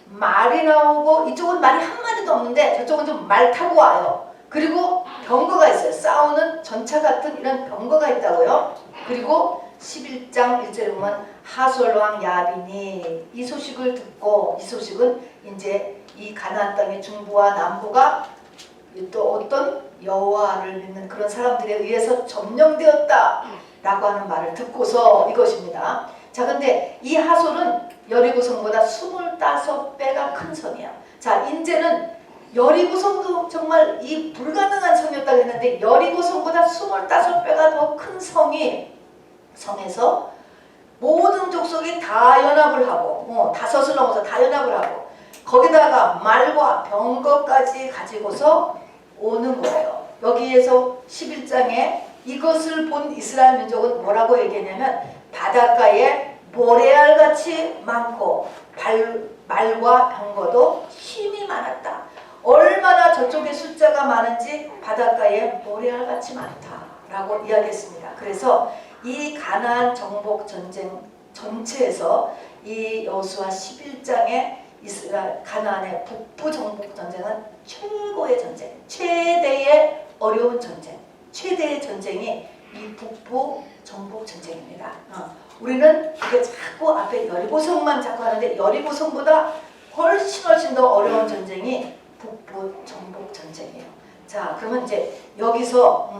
Speaker 1: 말이 나오고 이쪽은 말이 1마리도 없는데 저쪽은 좀 말 타고 와요. 그리고 병거가 있어요. 싸우는 전차 같은 이런 병거가 있다고요. 그리고 11장 1절에 보면 하솔왕 야빈이 이 소식을 듣고 이 소식은 이제 이 가나안 땅의 중부와 남부가 또 어떤 여호와를 믿는 그런 사람들에 의해서 점령되었다라고 하는 말을 듣고서 이것입니다. 자 근데 이 하솔은 여리고성보다 25배가 큰 성이야. 자 이제는 여리고성도 정말 이 불가능한 성이었다고 했는데 여리고성보다 25배가 더 큰 성에서 모든 족속이 다 연합을 하고 5을 넘어서 다 연합을 하고 거기다가 말과 병거까지 가지고서 오는 거예요. 여기에서 11장에 이것을 본 이스라엘 민족은 뭐라고 얘기했냐면 바닷가에 모래알같이 많고 말과 병거도 힘이 많았다. 얼마나 저쪽에 숫자가 많은지 바닷가에 모래알같이 많다라고 이야기했습니다. 그래서 이 가나안 정복 전쟁 전체에서 이 여호수아 11장의 이스라엘 가나안의 북부 정복 전쟁은 최고의 전쟁, 최대의 어려운 전쟁, 최대의 전쟁이 이 북부 정복 전쟁입니다. 우리는 이게 자꾸 앞에 여리고성만 자꾸 하는데 여리고성보다 훨씬 더 어려운 전쟁이 북부 정복 전쟁이에요. 자, 그러면 이제 여기서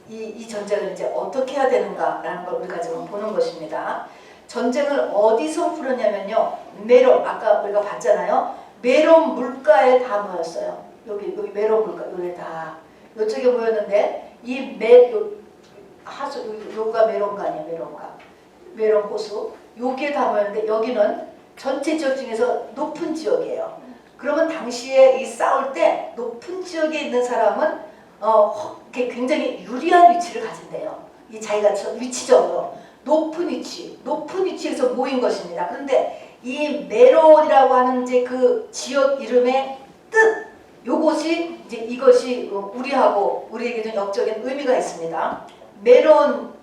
Speaker 1: 이 전쟁을 이제 어떻게 해야 되는가라는 걸 우리가 지금 보는 것입니다. 전쟁을 어디서 풀었냐면요. 메론, 아까 우리가 봤잖아요. 메론 물가에 다 모였어요. 여기 메론 물가, 여기 다. 이쪽에 모였는데 요가 메론가 아니야, 메론 호수. 여기에 다 모였는데 여기는 전체 지역 중에서 높은 지역이에요. 그러면 당시에 이 싸울 때 높은 지역에 있는 사람은 굉장히 유리한 위치를 가진대요. 이 자기가 위치적으로 높은 위치에서 모인 것입니다. 그런데 이 메론이라고 하는 이제 그 지역 이름의 뜻, 요것이 이제 이것이 우리하고 우리에게 좀 역적인 의미가 있습니다.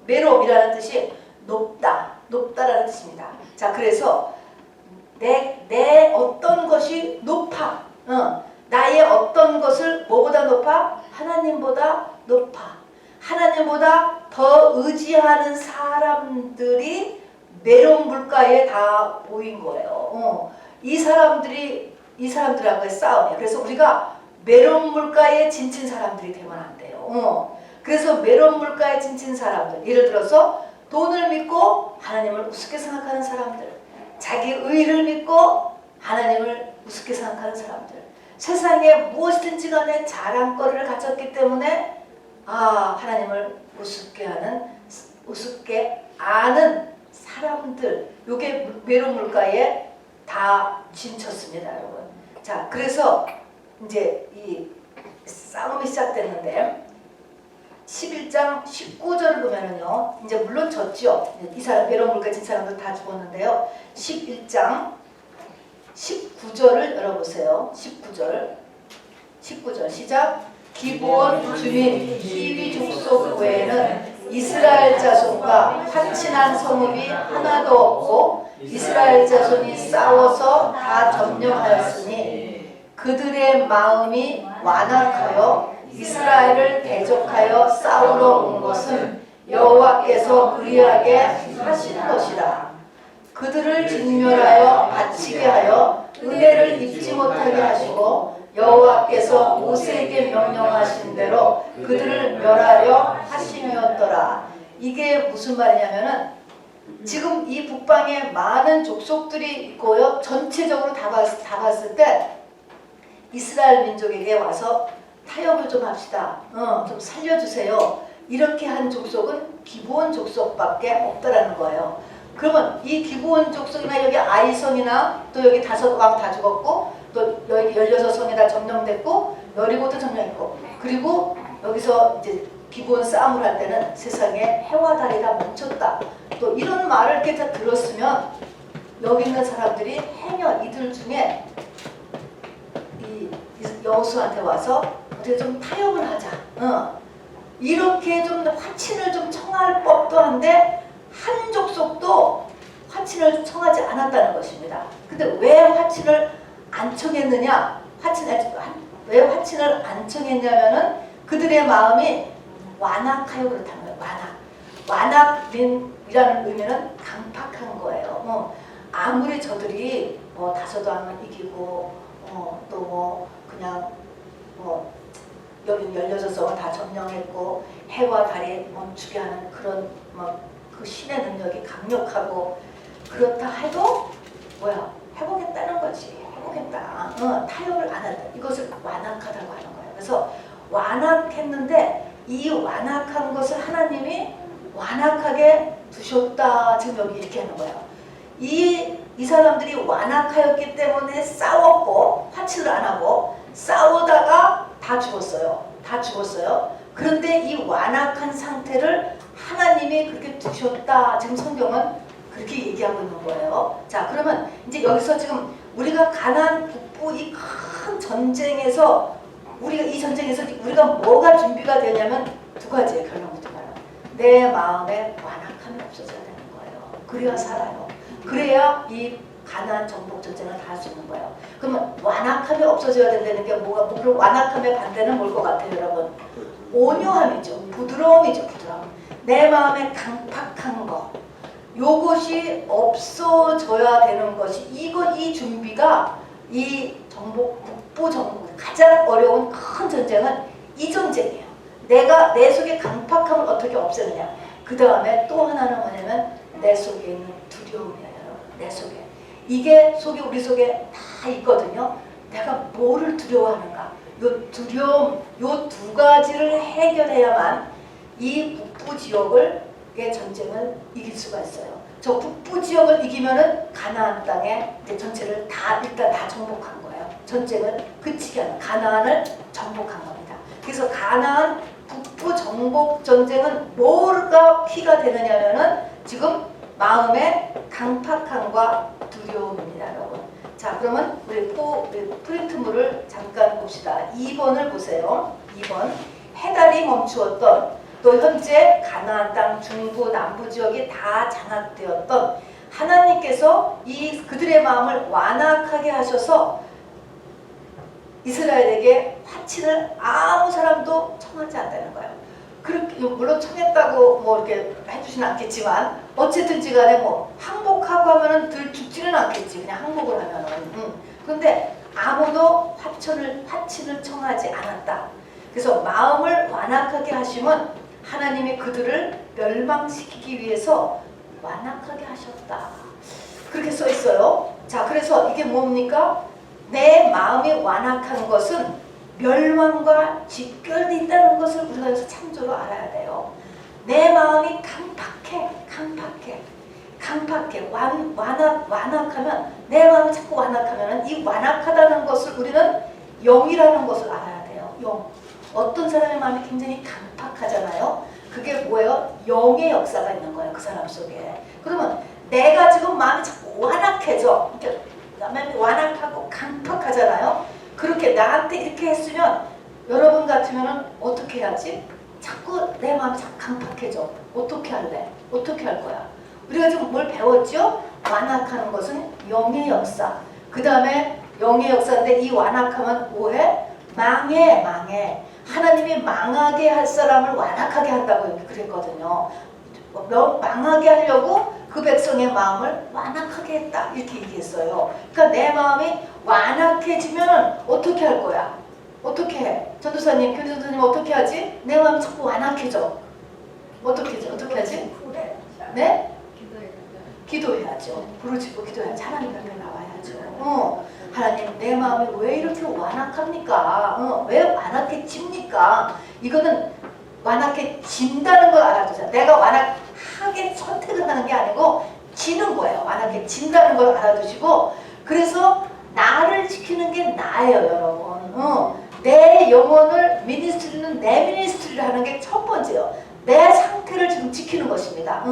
Speaker 1: 메롬이라는 뜻이 높다라는 뜻입니다. 자, 그래서 내 어떤 것이 높아, 나의 어떤 것을 뭐보다 높아? 하나님보다 높아. 하나님보다 더 의지하는 사람들이 메론 물가에 다 모인 거예요. 이 사람들하고의 싸움이야. 그래서 우리가 메론 물가에 진친 사람들이 되면 안 돼요. 그래서 메론 물가에 진친 사람들, 예를 들어서 돈을 믿고 하나님을 우습게 생각하는 사람들, 자기 의를 믿고 하나님을 우습게 생각하는 사람들, 세상에 무엇이든지 간에 자랑거리를 갖췄기 때문에 하나님을 우습게 아는 사람들, 요게 메론 물가에 다 진쳤습니다, 여러분. 자, 그래서 이제 이 싸움이 시작됐는데 11장 19절을 보면은요, 이제 물론 졌죠. 이 사람 메론 물가에 진 사람들 다 죽었는데요. 11장 19절을 열어보세요. 19절 시작. 기브온 주민 히위 족속 외에는 이스라엘 자손과 확친한 성읍이 하나도 없고 이스라엘 자손이 싸워서 다 점령하였으니 그들의 마음이 완악하여 이스라엘을 대적하여 싸우러 온 것은 여호와께서 그리하게 하신 것이라. 그들을 진멸하여 바치게 하여 은혜를 입지 못하게 하시고 여호와께서 모세에게 명령하신 대로 그들을 멸하려 하심이었더라. 이게 무슨 말이냐면은 지금 이 북방에 많은 족속들이 있고요. 전체적으로 다 봤을 때 이스라엘 민족에게 와서 타협을 좀 합시다. 좀 살려주세요. 이렇게 한 족속은 기브온 족속밖에 없다라는 거예요. 그러면 이 기브온 족속이나 여기 아이성이나 또 여기 5왕 다 죽었고 또 여기 16성이 다 점령됐고 여리고도 점령했고 그리고 여기서 이제 기브온 싸움을 할 때는 세상에 해와 달이 다 멈췄다. 또 이런 말을 이렇게 다 들었으면 여기 있는 사람들이 해녀 이들 중에 이 여호수아한테 와서 어떻게 좀 타협을 하자. 이렇게 좀 화친을 좀 청할 법도 한데 한 족속도 화친을 청하지 않았다는 것입니다. 근데 왜 화친을 안 청했느냐? 왜 화친을 안 청했냐면은 그들의 마음이 완악하여 그렇다는 거예요. 완악이라는 의미는 강팍한 거예요. 아무리 저들이 5왕을 이기고 또 그냥 여기 16성을 다 점령했고 해와 달이 멈추게 하는 그런 그 신의 능력이 강력하고 그렇다 해도 해보겠다는 거지. 해보겠다. 타협을 안 한다. 이것을 완악하다고 하는 거예요. 그래서 완악했는데 이 완악한 것을 하나님이 완악하게 두셨다. 지금 여기 이렇게 하는 거예요. 이 사람들이 완악하였기 때문에 싸웠고 화친을 안 하고 싸우다가 다 죽었어요. 그런데 이 완악한 상태를 하나님이 그렇게 두셨다. 지금 성경은 그렇게 얘기하고 있는 거예요. 자, 그러면 이제 여기서 지금 우리가 가나안 북부 이 큰 전쟁에서 우리가 뭐가 준비가 되냐면 두 가지의 결론부터 말해요. 내 마음에 완악함이 없어져야 되는 거예요. 그래야 살아요. 그래야 이 가나안 정복 전쟁을 다 할 수 있는 거예요. 그러면 완악함이 없어져야 된다는 게 그 완악함의 반대는 뭘 것 같아요, 여러분? 온유함이죠. 부드러움이죠, 부드러움. 내 마음에 강팍한 거. 요것이 없어져야 되는 것이 이 준비가 이 북부 정복 가장 어려운 큰 전쟁은 이 전쟁이에요. 내 속에 강팍함을 어떻게 없애느냐. 그 다음에 또 하나는 뭐냐면 내 속에 있는 두려움이에요, 여러분. 내 속에. 이게 우리 속에 다 있거든요. 내가 뭐를 두려워하는가. 요 두려움, 요 두 가지를 해결해야만 이 북부 지역의 전쟁을 이길 수가 있어요. 저 북부 지역을 이기면은 가나안 땅에 이제 전체를 일단 다 정복한 거예요. 전쟁을 그치게 하는 가나안을 정복한 겁니다. 그래서 가나안 북부 정복 전쟁은 뭐가 키가 되느냐면은 지금 마음의 강팍함과 두려움입니다, 여러분. 자, 그러면 우리 프린트물을 잠깐 봅시다. 자, 2번을 보세요. 2번. 해달이 멈추었던 또 현재 가나안 땅 중부 남부 지역이 다 장악되었던 하나님께서 이 그들의 마음을 완악하게 하셔서 이스라엘에게 화친을 아무 사람도 청하지 않다는 거예요. 그렇게 물론 청했다고 뭐 이렇게 해주지는 않겠지만 어쨌든지 간에 뭐 항복하고 하면은 들 죽지는 않겠지. 그냥 항복을 하면은. 그런데 아무도 화친을 청하지 않았다. 그래서 마음을 완악하게 하시면 하나님이 그들을 멸망시키기 위해서 완악하게 하셨다. 그렇게 써 있어요. 자, 그래서 이게 뭡니까? 내 마음이 완악한 것은 멸망과 직결되어 있다는 것을 우리가 여기서 참조로 알아야 돼요. 내 마음이 강팍해. 완악하면, 내 마음이 자꾸 완악하면 이 완악하다는 것을 우리는 영이라는 것을 알아야 돼요. 영. 어떤 사람의 마음이 굉장히 강팍하잖아요. 그게 뭐예요? 영의 역사가 있는 거예요. 그 사람 속에. 그러면 내가 지금 마음이 자꾸 완악해져. 마음이 완악하고 강팍하잖아요. 그렇게 나한테 이렇게 했으면 여러분 같으면 어떻게 해야지? 자꾸 내 마음이 자꾸 강팍해져. 어떻게 할래? 어떻게 할 거야? 우리가 지금 뭘 배웠죠? 완악하는 것은 영의 역사. 그 다음에 영의 역사인데 이 완악하면 뭐해? 망해. 하나님이 망하게 할 사람을 완악하게 한다고 이렇게 그랬거든요. 망하게 하려고 그 백성의 마음을 완악하게 했다. 이렇게 얘기했어요. 그러니까 내 마음이 완악해지면 어떻게 할 거야? 어떻게 해? 전도사님, 교수님 어떻게 하지? 내 마음이 자꾸 완악해져. 어떻게 하지? 네? 기도해야죠. 부르짖고 기도해야지. 하나님 앞에 나와야죠. 하나님, 내 마음이 왜 이렇게 완악합니까? 왜 완악해집니까? 이거는 완악해진다는 걸 알아두자. 내가 완악하게 선택을 하는 게 아니고 지는 거예요. 완악해진다는 걸 알아두시고, 그래서 나를 지키는 게 나예요, 여러분. 내 영혼을 미니스트리는 내 미니스트리를 하는 게 첫 번째예요. 내 상태를 지금 지키는 것입니다.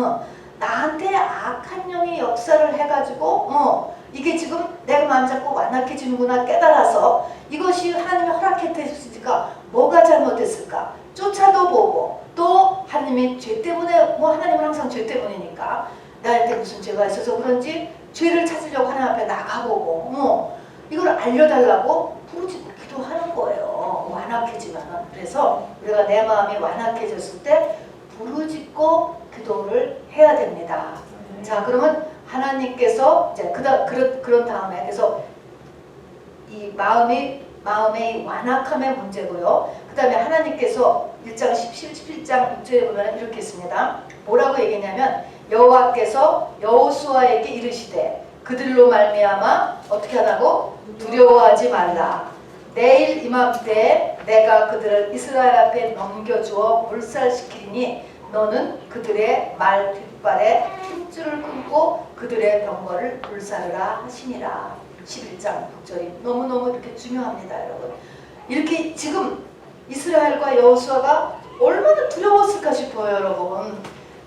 Speaker 1: 나한테 악한 영이 역사를 해가지고 이게 지금 내가 마음 잡고 완악해지는구나 깨달아서 이것이 하나님이 허락했으니까 뭐가 잘못됐을까? 쫓아도 보고 또 하나님의 죄 때문에 하나님은 항상 죄 때문이니까 나한테 무슨 죄가 있어서 그런지 죄를 찾으려고 하나님 앞에 나가보고 이걸 알려달라고 부르짖고 기도하는 거예요. 완악해지면은. 그래서 우리가 내 마음이 완악해졌을 때 부르짖고 기도를 해야 됩니다. 자, 그러면 하나님께서 이제 그런 다음에 그래서 이 마음의 완악함의 문제고요. 그 다음에 하나님께서 1장 17장 6절에 보면 이렇게 있습니다. 뭐라고 얘기냐면 여호와께서 여호수아에게 이르시되 그들로 말미암아 어떻게 하라고? 두려워하지 말라. 내일 이맘때 내가 그들을 이스라엘 앞에 넘겨주어 물살시키리니 너는 그들의 말 뒷발에 힘줄을 끊고 그들의 병거를 물살하라 하시니라. 11장 6절이 너무너무 이렇게 중요합니다, 여러분. 이렇게 지금 이스라엘과 여호수아가 얼마나 두려웠을까 싶어요, 여러분.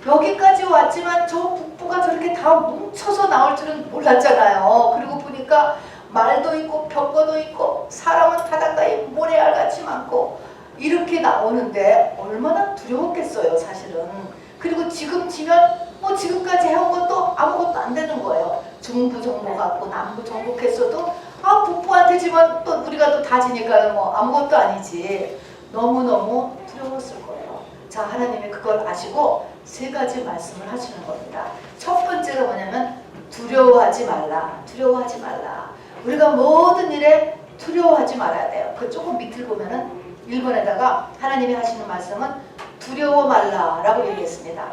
Speaker 1: 여기까지 왔지만 저 북부가 저렇게 다 뭉쳐서 나올 줄은 몰랐잖아요. 그리고 보니까 말도 있고 병거도 있고 사람은 바닷가에 모래알같이 많고 이렇게 나오는데 얼마나 두려웠겠어요, 사실은. 그리고 지금 지면 지금까지 해온 것도 아무것도 안 되는 거예요. 중부 정복하고 남부 정복했어도 북부한테 지면 또 우리가 또 다 지니까 아무것도 아니지. 너무너무 두려웠을 거예요. 자, 하나님이 그걸 아시고 세 가지 말씀을 하시는 겁니다. 첫 번째가 뭐냐면 두려워하지 말라. 두려워하지 말라. 우리가 모든 일에 두려워하지 말아야 돼요. 그 조금 밑을 보면은 1번에다가 하나님이 하시는 말씀은 두려워 말라라고 얘기했습니다.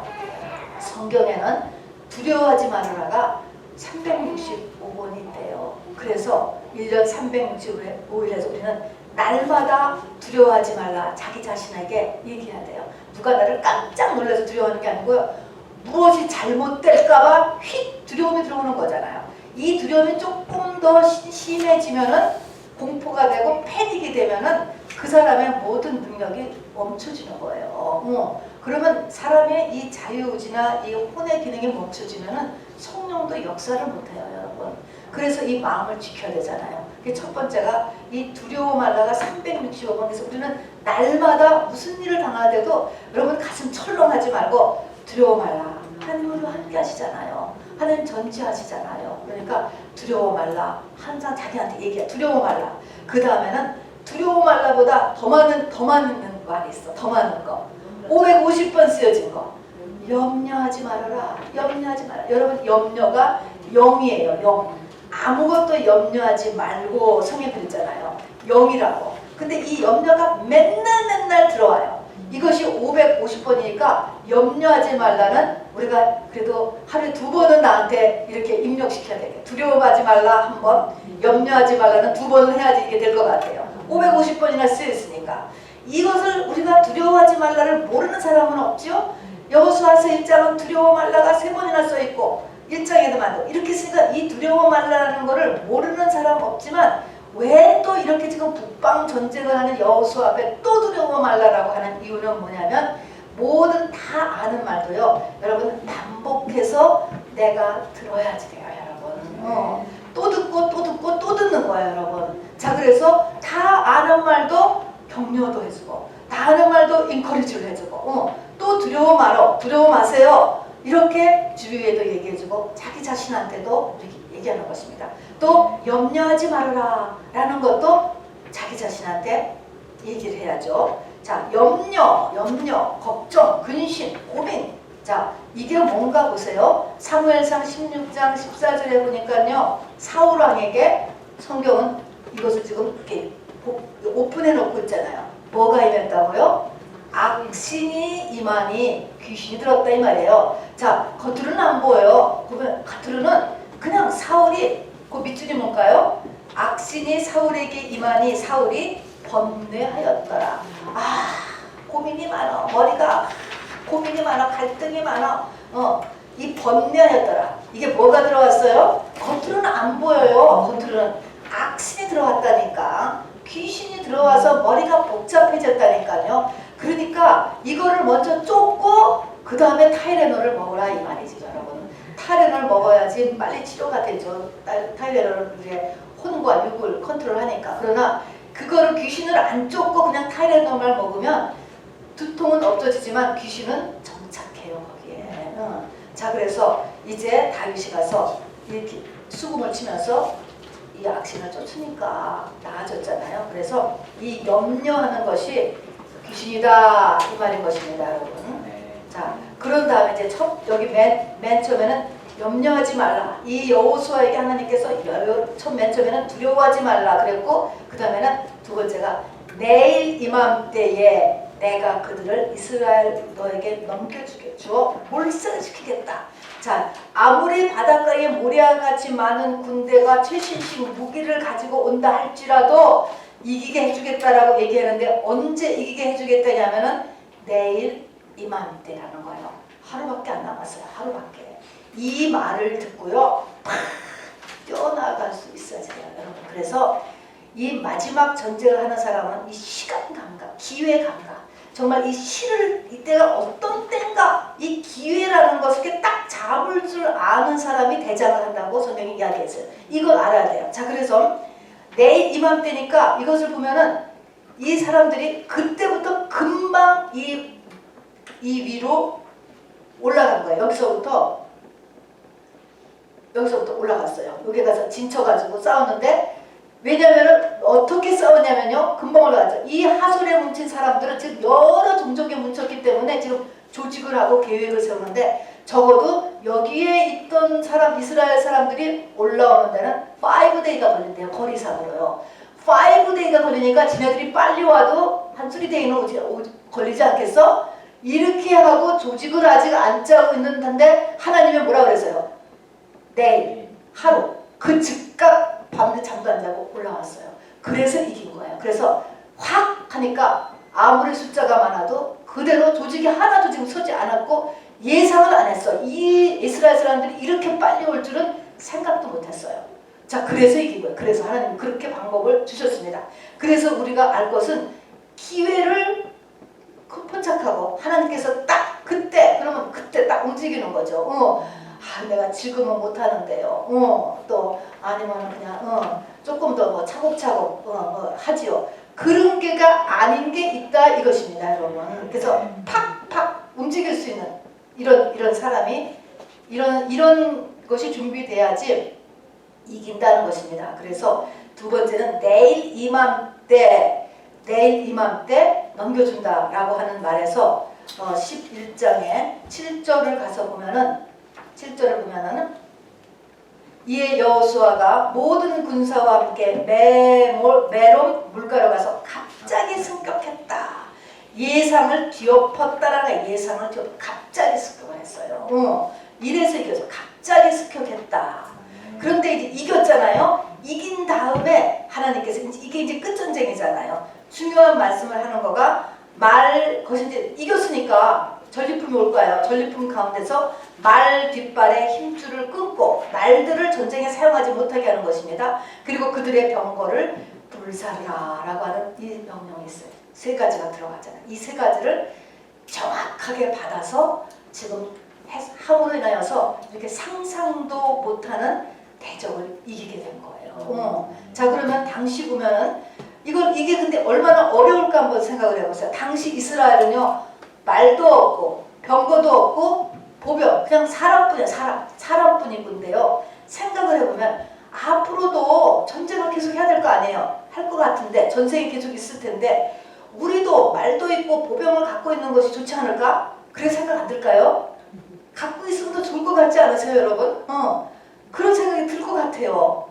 Speaker 1: 성경에는 두려워하지 말라가 365번이 있대요. 그래서 1년 365일에서 우리는 날마다 두려워하지 말라 자기 자신에게 얘기해야 돼요. 누가 나를 깜짝 놀라서 두려워하는 게 아니고요. 무엇이 잘못될까봐 휙 두려움이 들어오는 거잖아요. 이 두려움이 조금 더 심해지면은 공포가 되고 패닉이 되면은 그 사람의 모든 능력이 멈춰지는 거예요. 그러면 사람의 이 자유의지나 이 혼의 기능이 멈춰지면은 성령도 역사를 못해요, 여러분. 그래서 이 마음을 지켜야 되잖아요. 그게 첫 번째가 이 두려워 말라가 365번. 그래서 우리는 날마다 무슨 일을 당하더라도 여러분 가슴 철렁하지 말고 두려워 말라. 하나님으로 함께 하시잖아요. 하나님 전지하시잖아요. 그러니까 두려워 말라. 항상 자기한테 얘기해. 두려워 말라. 그 다음에는 두려워 말라보다 더 많은 말이 있어. 더 많은 거. 550번 쓰여진 거. 염려하지 말아라. 염려하지 마라. 여러분 염려가 영이에요. 영. 아무것도 염려하지 말고 성에 그랬잖아요. 영이라고. 근데 이 염려가 맨날 들어와요. 이것이 550번이니까 염려하지 말라는 우리가 그래도 하루에 2번은 나한테 이렇게 입력시켜야 되겠 두려워하지 말라 1번, 염려하지 말라는 2번을 해야지 이게 될 것 같아요. 550번이나 쓰였으니까. 이것을 우리가 두려워하지 말라를 모르는 사람은 없죠? 여호수아서 1장은 두려워 말라가 3번이나 써있고 1장에도 이렇게 쓰니까 이 두려워 말라는 거를 모르는 사람 없지만 왜 또 이렇게 지금 북방 전쟁을 하는 여호수아 앞에 또 두려워 말라라고 하는 이유는 뭐냐면 모든 다 아는 말도요. 여러분 반복해서 내가 들어야지 돼요. 여러분. 또 듣고 또 듣는 거예요. 여러분. 자 그래서 다 아는 말도 격려도 해주고 다 아는 말도 인커리지를 해주고 또 두려워 말어. 두려워 마세요. 이렇게 주위에도 얘기해주고 자기 자신한테도 이렇게 얘기하는 것입니다. 또 염려하지 말아라 라는 것도 자기 자신한테 얘기를 해야죠. 자 염려, 걱정, 근심, 고민. 자 이게 뭔가 보세요. 사무엘상 16장 14절에 보니까요. 사울왕에게 성경은 이것을 지금 이렇게 오픈해 놓고 있잖아요. 뭐가 임했다고요? 악신이 임하니 귀신이 들었다 이 말이에요. 자 겉으로는 안 보여요. 그러면 겉으로는 그냥 사울이 그 밑줄이 뭘까요? 악신이 사울에게 임하니 사울이 번뇌하였더라. 아 고민이 많아. 머리가 고민이 많아. 갈등이 많아. 이 번뇌하였더라. 이게 뭐가 들어왔어요? 겉으로는 안 보여요. 겉으로는 악신이 들어왔다니까. 귀신이 들어와서 머리가 복잡해졌다니까요. 그러니까 이거를 먼저 쫓고 그 다음에 타이레놀을 먹으라 이 말이죠. 여러분. 타이레놀 먹어야지 빨리 치료가 되죠. 타이레놀은 우리의 혼과 육을 컨트롤하니까. 그러나 그거를 귀신을 안 쫓고 그냥 타이레놀만 먹으면 두통은 없어지지만 귀신은 정착해요 거기에. 자 그래서 이제 다윗이 가서 이렇게 수금을 치면서 이 악신을 쫓으니까 나아졌잖아요. 그래서 이 염려하는 것이 귀신이다 이 말인 것입니다, 여러분. 자 그런 다음에 이제 여기 맨 처음에는 염려하지 말라. 이 여호수아에게 하나님께서 맨 처음에는 두려워하지 말라 그랬고 그 다음에는 두 번째가 내일 이맘때에 내가 그들을 이스라엘 너에게 넘겨주어 몰살시키겠다. 자 아무리 바닷가에 모래같이 많은 군대가 최신식 무기를 가지고 온다 할지라도 이기게 해주겠다라고 얘기하는데 언제 이기게 해주겠다냐면은 내일 이맘때라는 거예요. 하루밖에 안 남았어요. 하루밖에. 이 말을 듣고요. 팍 뛰어나갈 수 있어야 돼요. 여러분. 그래서 이 마지막 전쟁을 하는 사람은 이 시간 감각, 기회 감각 정말 이 시를 이때가 어떤 때인가 이 기회라는 것을 딱 잡을 줄 아는 사람이 대장을 한다고 성경이 이야기했어요. 이걸 알아야 돼요. 자 그래서 내일 이맘때니까 이것을 보면은 이 사람들이 그때부터 금방 이 위로 올라간 거예요. 여기서부터 올라갔어요. 여기 가서 진쳐가지고 싸웠는데 왜냐면은 어떻게 싸우냐면요. 금방 올라가죠. 이 하솔에 뭉친 사람들은 지금 여러 종족에 뭉쳤기 때문에 지금 조직을 하고 계획을 세우는데 적어도 여기에 있던 이스라엘 사람들이 올라오는 데는 5day가 걸린대요. 거리상으로요. 5day가 걸리니까 지네들이 빨리 와도 한 3day는 걸리지 않겠어? 이렇게 하고 조직을 아직 안 짜고 있는 텐데 하나님이 뭐라 그랬어요? 내일 하루 그 즉각 밤새 잠도 안 자고 올라왔어요. 그래서 이긴 거예요. 그래서 확 하니까 아무리 숫자가 많아도 그대로 조직이 하나도 지금 서지 않았고 예상을 안 했어. 이 이스라엘 사람들이 이렇게 빨리 올 줄은 생각도 못 했어요. 자 그래서 이긴 거예요. 그래서 하나님 그렇게 방법을 주셨습니다. 그래서 우리가 알 것은 기회를 포착하고 하나님께서 딱 그때 그러면 그때 딱 움직이는 거죠. 내가 지금은 못하는데요. 또 아니면 그냥 조금 더 뭐 차곡차곡 하지요. 그런 게가 아닌 게 있다 이것입니다, 여러분. 그래서 팍팍 움직일 수 있는 이런 사람이 이런 것이 준비돼야지 이긴다는 것입니다. 그래서 두 번째는 내일 이맘때 넘겨준다라고 하는 말에서 11장의 7절을 가서 보면은 7절을 보면은 이에 여호수아가 모든 군사와 함께 메론 물가로 가서 갑자기 승격했다. 예상을 뒤엎었다라는 예상을 갑자기 습격을 했어요. 이래서 이겨서 갑자기 습격했다. 그런데 이제 이겼잖아요. 이긴 다음에 하나님께서 이게 이제 끝전쟁이잖아요. 중요한 말씀을 하는 거가 그것이 이제 이겼으니까 전리품이 올 거예요. 전리품 가운데서 말 뒷발에 힘줄을 끊고 말들을 전쟁에 사용하지 못하게 하는 것입니다. 그리고 그들의 병거를 불살라라고 하는 이 명령이 있어요. 세 가지가 들어가잖아요. 이 세 가지를 정확하게 받아서 지금 함으로 인하여서 이렇게 상상도 못하는 대적을 이기게 된 거예요. 자, 그러면 당시 보면은 이게 근데 얼마나 어려울까 한번 생각을 해보세요. 당시 이스라엘은요, 말도 없고 병거도 없고 보병, 그냥 사람뿐이야. 사람뿐인데요. 생각을 해보면 앞으로도 전쟁을 계속 해야 될 거 아니에요. 할 것 같은데 전쟁이 계속 있을 텐데 우리도 말도 있고 보병을 갖고 있는 것이 좋지 않을까? 그래 생각 안 들까요? 갖고 있으면 더 좋을 것 같지 않으세요, 여러분? 그런 생각이 들 것 같아요.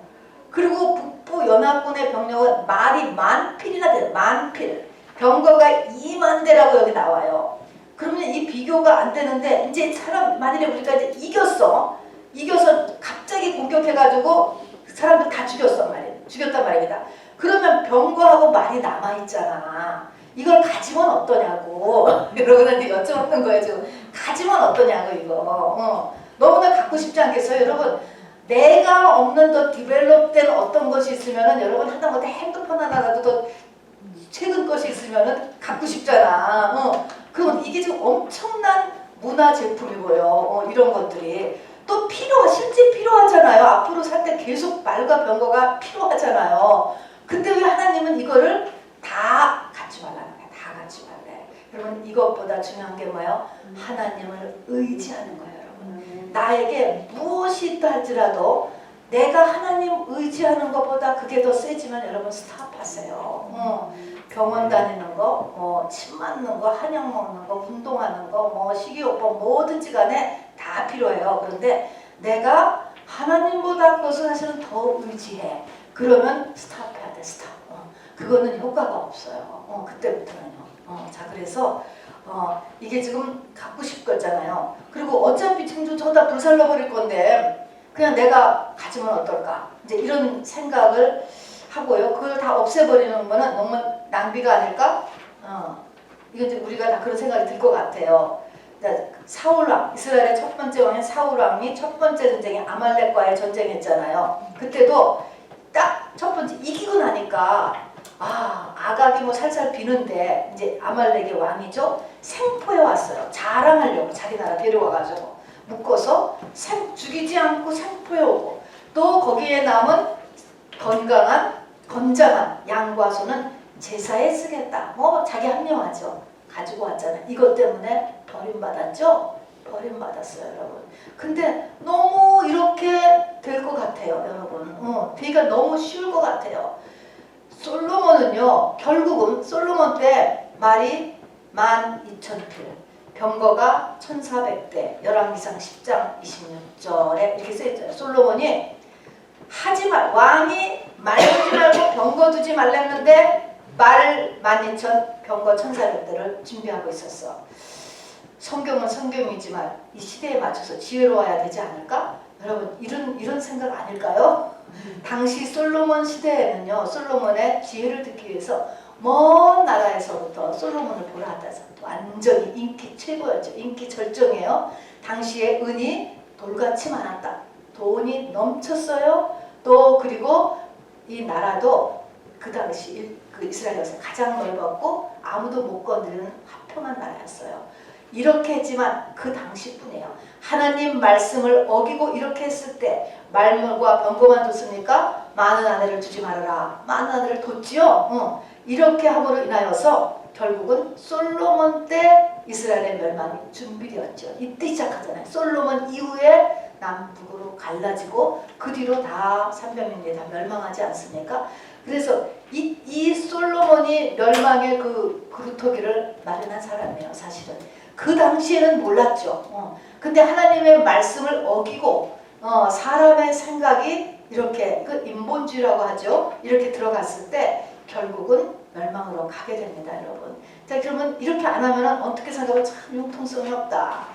Speaker 1: 그리고 북부 연합군의 병력은 말이 만필이나 돼요. 만필. 병거가 2만 대라고 여기 나와요. 그러면 이 비교가 안 되는데 이제 만일에 우리가 이제 이겨서 갑자기 공격해가지고 사람들 다 죽였단 말입니다. 그러면 병거하고 말이 남아있잖아. 이걸 가지면 어떠냐고. 여러분한테 여쭤보는 거예요, 지금. 가지면 어떠냐고, 이거. 너무나 갖고 싶지 않겠어요, 여러분? 내가 없는 더 디벨롭된 어떤 것이 있으면은 여러분 하다못해 핸드폰 하나라도 더 최근 것이 있으면은 갖고 싶잖아. 그럼 이게 지금 엄청난 문화 제품이고요. 이런 것들이 또 실제 필요하잖아요. 앞으로 살 때 계속 말과 병거가 필요하잖아요. 근데 왜 하나님은 이거를 다 갖지 말라는 거야. 다 갖지 말래. 여러분 이것보다 중요한 게 뭐예요? 하나님을 의지하는 거예요, 여러분. 나에게 무엇이 있다 할지라도 내가 하나님 의지하는 것보다 그게 더 세지만 여러분 스탑하세요. 병원 다니는 거, 침 맞는 거, 한약 먹는 거, 운동하는 거, 식이요법 뭐든지 간에 다 필요해요. 그런데 내가 하나님보다 그것을 사실은 더 의지해. 그러면 스탑해야 돼, 스탑. 그거는 효과가 없어요. 그때부터는요. 자, 그래서 이게 지금 갖고 싶었잖아요. 그리고 어차피 지금 저다 불살라버릴 건데 그냥 내가 가지면 어떨까? 이제 이런 생각을 하고요. 그걸 다 없애버리는 거는 너무 낭비가 아닐까? 이건 이제 우리가 다 그런 생각이 들 것 같아요. 사울왕, 이스라엘의 첫 번째 왕인 사울왕이 첫 번째 전쟁에 아말렉과의 전쟁했잖아요. 그때도 딱 첫 번째 이기고 나니까 아각이 뭐 살살 비는데 이제 아말렉의 왕이죠. 생포에 왔어요. 자랑하려고 자기 나라 데려와가지고 묶어서 죽이지 않고 생포에 오고 또 거기에 남은 건장한 양과 소는 제사에 쓰겠다. 자기 합리화죠. 가지고 왔잖아요. 이것 때문에 버림받았죠? 버림받았어요, 여러분. 근데 너무 이렇게 될 것 같아요, 여러분. 되기가 너무 쉬울 것 같아요. 솔로몬은요, 결국은 솔로몬 때 말이 12,000필, 병거가 1,400대, 열왕기상 10장 26절에 이렇게 써있잖아요. 솔로몬이 왕이 말 두지 말고 병거 두지 말랬는데 말 12,000, 병거 1,400대를 준비하고 있었어. 성경은 성경이지만 이 시대에 맞춰서 지혜로워야 되지 않을까? 여러분 이런 생각 아닐까요? 당시 솔로몬 시대에는요, 솔로몬의 지혜를 듣기 위해서 먼 나라에서부터 솔로몬을 보러 왔다 해서 완전히 인기 최고였죠. 인기 절정이에요. 당시에 은이 돌같이 많았다. 돈이 넘쳤어요. 또 그리고 이 나라도 그 당시 그 이스라엘에서 가장 넓었고 아무도 못 건드리는 화평한 나라였어요. 이렇게 했지만 그 당시뿐이에요. 하나님 말씀을 어기고 이렇게 했을 때 말물과 병거만 뒀습니까? 많은 아내를 두지 말아라. 많은 아내를 뒀지요. 이렇게 함으로 인하여서 결국은 솔로몬 때 이스라엘의 멸망이 준비되었죠. 이때 시작하잖아요. 솔로몬 이후에 남북으로 갈라지고 그 뒤로 다 300년이 다 멸망하지 않습니까? 그래서 이 솔로몬이 멸망의 그 그루터기를 마련한 사람이에요. 사실은 그 당시에는 몰랐죠. 근데 하나님의 말씀을 어기고 사람의 생각이 이렇게 그 인본주의라고 하죠. 이렇게 들어갔을 때 결국은 멸망으로 가게 됩니다, 여러분. 자, 그러면 이렇게 안 하면 어떻게 생각하면 참 융통성이 없다.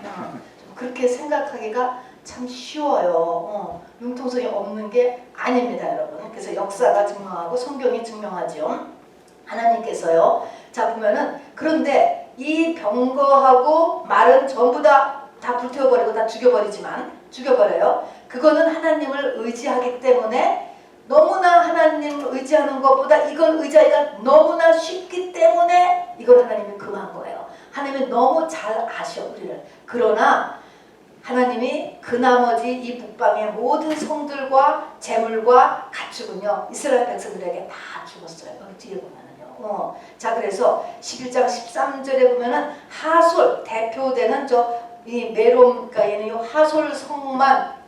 Speaker 1: 그렇게 생각하기가 참 쉬워요. 융통성이 없는 게 아닙니다, 여러분. 그래서 역사가 증명하고 성경이 증명하죠. 하나님께서요. 자, 보면은 그런데 이 병거하고 말은 전부 다 불태워버리고 다 죽여버려요. 그거는 하나님을 의지하기 때문에 너무나 하나님을 의지하는 것보다 이걸 의지하기가 너무나 쉽기 때문에 이걸 하나님이 금한 거예요. 하나님이 너무 잘 아셔 우리를. 그러나 하나님이 그 나머지 이 북방의 모든 성들과 재물과 가축은요 이스라엘 백성들에게 다 죽었어요. 여기 뒤에 보면은요. 자, 그래서 11장 13절에 보면은 하솔 대표되는 이 메롬, 그러니까 얘는 요 하솔 성만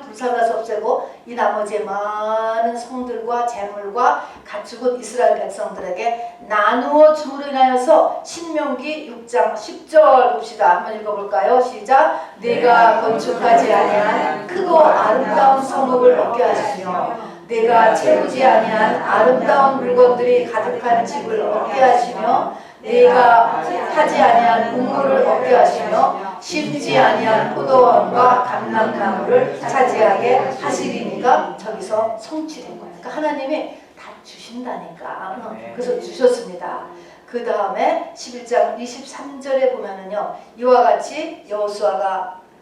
Speaker 1: 불살라서 없애고 이 나머지 많은 성들과 재물과 가축은 이스라엘 백성들에게 나누어 줌으로 인하여서 신명기 6장 10절 봅시다. 한번 읽어볼까요? 시작. 내가 건축하지 아니한 크고 아름다운 성읍을 얻게 하시며 내가 채우지 아니한 아름다운 물건들이 가득한 집을 얻게 하시며 내가 하지 아니한 국물을 얻게 하시며 심지 아니한 포도원과 감람나무를 차지하게 하시리니까 저기서 성취된 거예요. 그러니까 하나님이 다 주신다니까. 그래서 주셨습니다. 그 다음에 11장 23절에 보면은요 이와 같이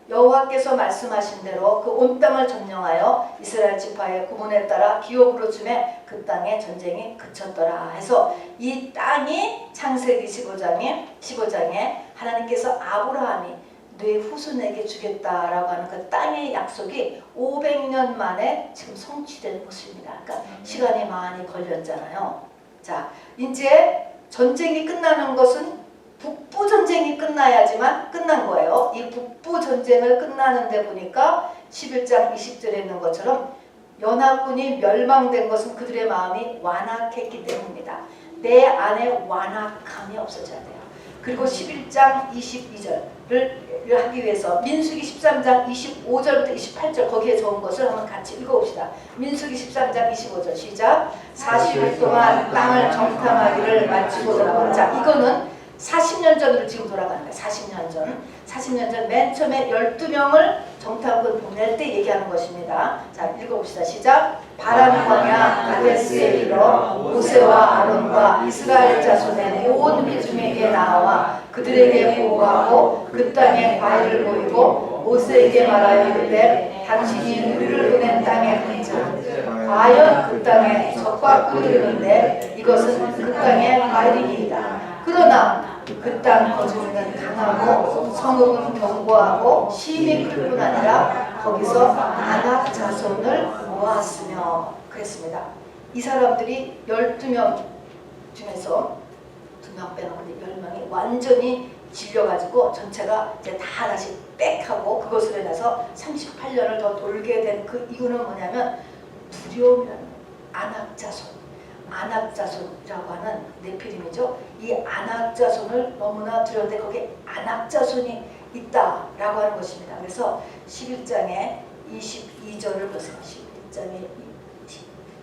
Speaker 1: 여호와께서 말씀하신 대로 그 온 땅을 점령하여 이스라엘 지파의 구분에 따라 기업으로 줌에 그 땅에 전쟁이 그쳤더라 해서 이 땅이 창세기 15장에 하나님께서 아브라함이 네 후손에게 주겠다라고 하는 그 땅의 약속이 500년 만에 지금 성취된 모습입니다. 그러니까 시간이 많이 걸렸잖아요. 자, 이제 전쟁이 끝나는 것은 북부 전쟁이 끝나야지만 끝난 거예요. 이 북부 전쟁을 끝나는데 보니까 11장 20절에 있는 것처럼 연합군이 멸망된 것은 그들의 마음이 완악했기 때문입니다. 내 안에 완악함이 없어져야 돼요. 그리고 11장 22절을 하기 위해서 민수기 13장 25절부터 28절 거기에 좋은 것을 한번 같이 읽어봅시다. 민수기 13장 25절 시작. 40일 동안 땅을 정탐하기를 마치고 돌아와. 자, 이거는 40년 전으로 지금 돌아가는 거예요. 40년 전 맨 처음에 12명을 정탐꾼 보낼 때 얘기하는 것입니다. 자, 읽어봅시다. 시작. 바람 광야 가데스에 이르러 모세와 아론과 이스라엘 자손의 온 회중에게 나와 그들에게 보고하고 그 땅에 과일을 보이고 모세에게 말하여 이르되 당신이 우리를 보낸 땅에 가자. 과연 그 땅에 젖과 꿀이 흐르는데 이것은 그 땅의 과일이니이다. 그러나 그 땅 거주민은 강하고 성읍은 견고하고 심히 클 뿐 아니라 거기서 아낙 자손을 모았으며 그랬습니다. 이 사람들이 12명 중에서 2명 빼놓고 10명이 완전히 질려가지고 전체가 이제 다 다시 빽하고 그것으로 인해서 38년을 더 돌게 된 그 이유는 뭐냐면 두려움이라는 아낙자손이라고 하는 네피림이죠. 이 아낙자손을 너무나 두려운데 거기에 아낙자손이 있다라고 하는 것입니다. 그래서 11장에 22절을 보세요.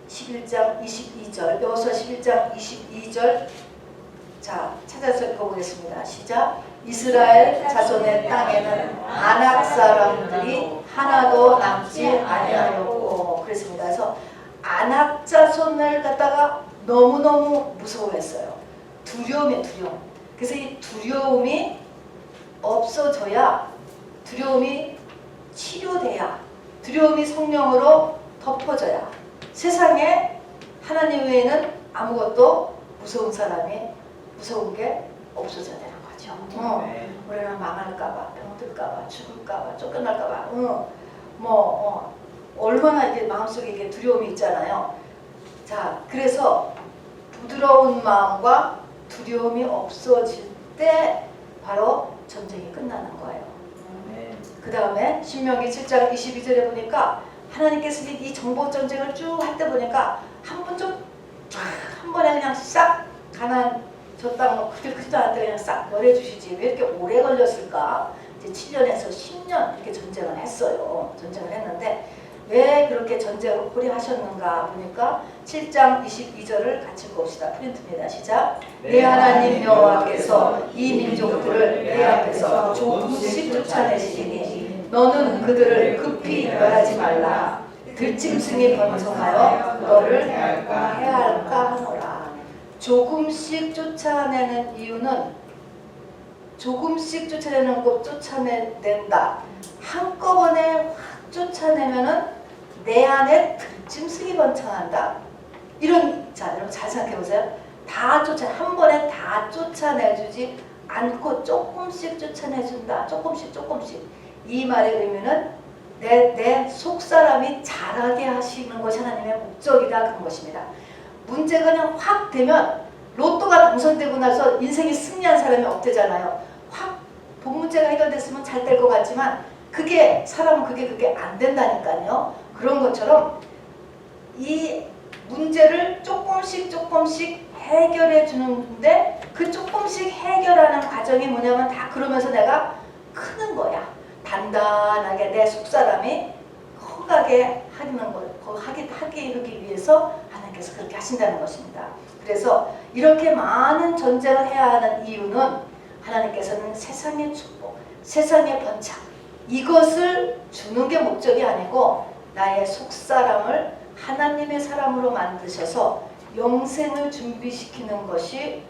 Speaker 1: 11장 22절 여호수아 11장 22절 자 찾아서 읽어보겠습니다. 시작. 이스라엘 자손의 땅에는 아낙 사람들이 하나도 남지 아니하였고 그랬습니다. 그래서 아낙 자손을 갖다가 너무너무 무서워했어요. 두려움. 그래서 이 두려움이 없어져야 두려움이 치료돼야 두려움이 성령으로 덮어져야 세상에 하나님 외에는 아무것도 무서운 게 없어져야 되는 거죠. 하죠.
Speaker 2: 네.
Speaker 1: 우리는 망할까봐, 병들까봐, 죽을까봐, 쫓겨날까봐, 얼마나 이게 마음속에 이게 두려움이 있잖아요. 자, 그래서 부드러운 마음과 두려움이 없어질 때 바로 전쟁이 끝나는 거예요.
Speaker 2: 네.
Speaker 1: 그 다음에 신명기 7장 22절에 보니까 하나님께서 이 정복 전쟁을 쭉 할 때 보니까 한 번에 그냥 싹 가나안 저 땅 그들 크지도 않은데 그냥 싹 멸해주시지 왜 이렇게 오래 걸렸을까? 이제 7년에서 10년 이렇게 전쟁을 했어요. 전쟁을 했는데 왜 그렇게 전쟁을 오래 하셨는가 보니까 7장 22절을 같이 봅시다. 프린트입니다. 시작. 내 하나님 여호와께서 이 민족들을 내 앞에서 조금씩 쫓아내시니 너는 그들을 급히 멸하지 말라. 들짐승이 번성하여 너를 해할까 하노라. 조금씩 쫓아내는 이유는 조금씩 쫓아내는 것 쫓아낸다. 한꺼번에 확 쫓아내면은 내 안에 들짐승이 번창한다. 자, 여러분 잘 생각해 보세요. 한 번에 다 쫓아내주지 않고 조금씩 쫓아내준다. 조금씩. 이 말의 의미는 내 속사람이 자라게 하시는 것이 하나님의 목적이다 그런 것입니다. 문제가 그냥 확 되면 로또가 당선되고 나서 인생이 승리한 사람이 없대잖아요. 확 본 문제가 해결됐으면 잘 될 것 같지만 사람은 그게 안 된다니까요. 그런 것처럼 이 문제를 조금씩 해결해 주는데 그 조금씩 해결하는 과정이 뭐냐면 다 그러면서 내가 크는 거야. 단단하게 내 속사람이 허가게 하는 걸 하기 위해서 하나님께서 그렇게 하신다는 것입니다. 그래서 이렇게 많은 전쟁을 해야 하는 이유는 하나님께서는 세상의 축복, 세상의 번창 이것을 주는 게 목적이 아니고 나의 속사람을 하나님의 사람으로 만드셔서 영생을 준비시키는 것이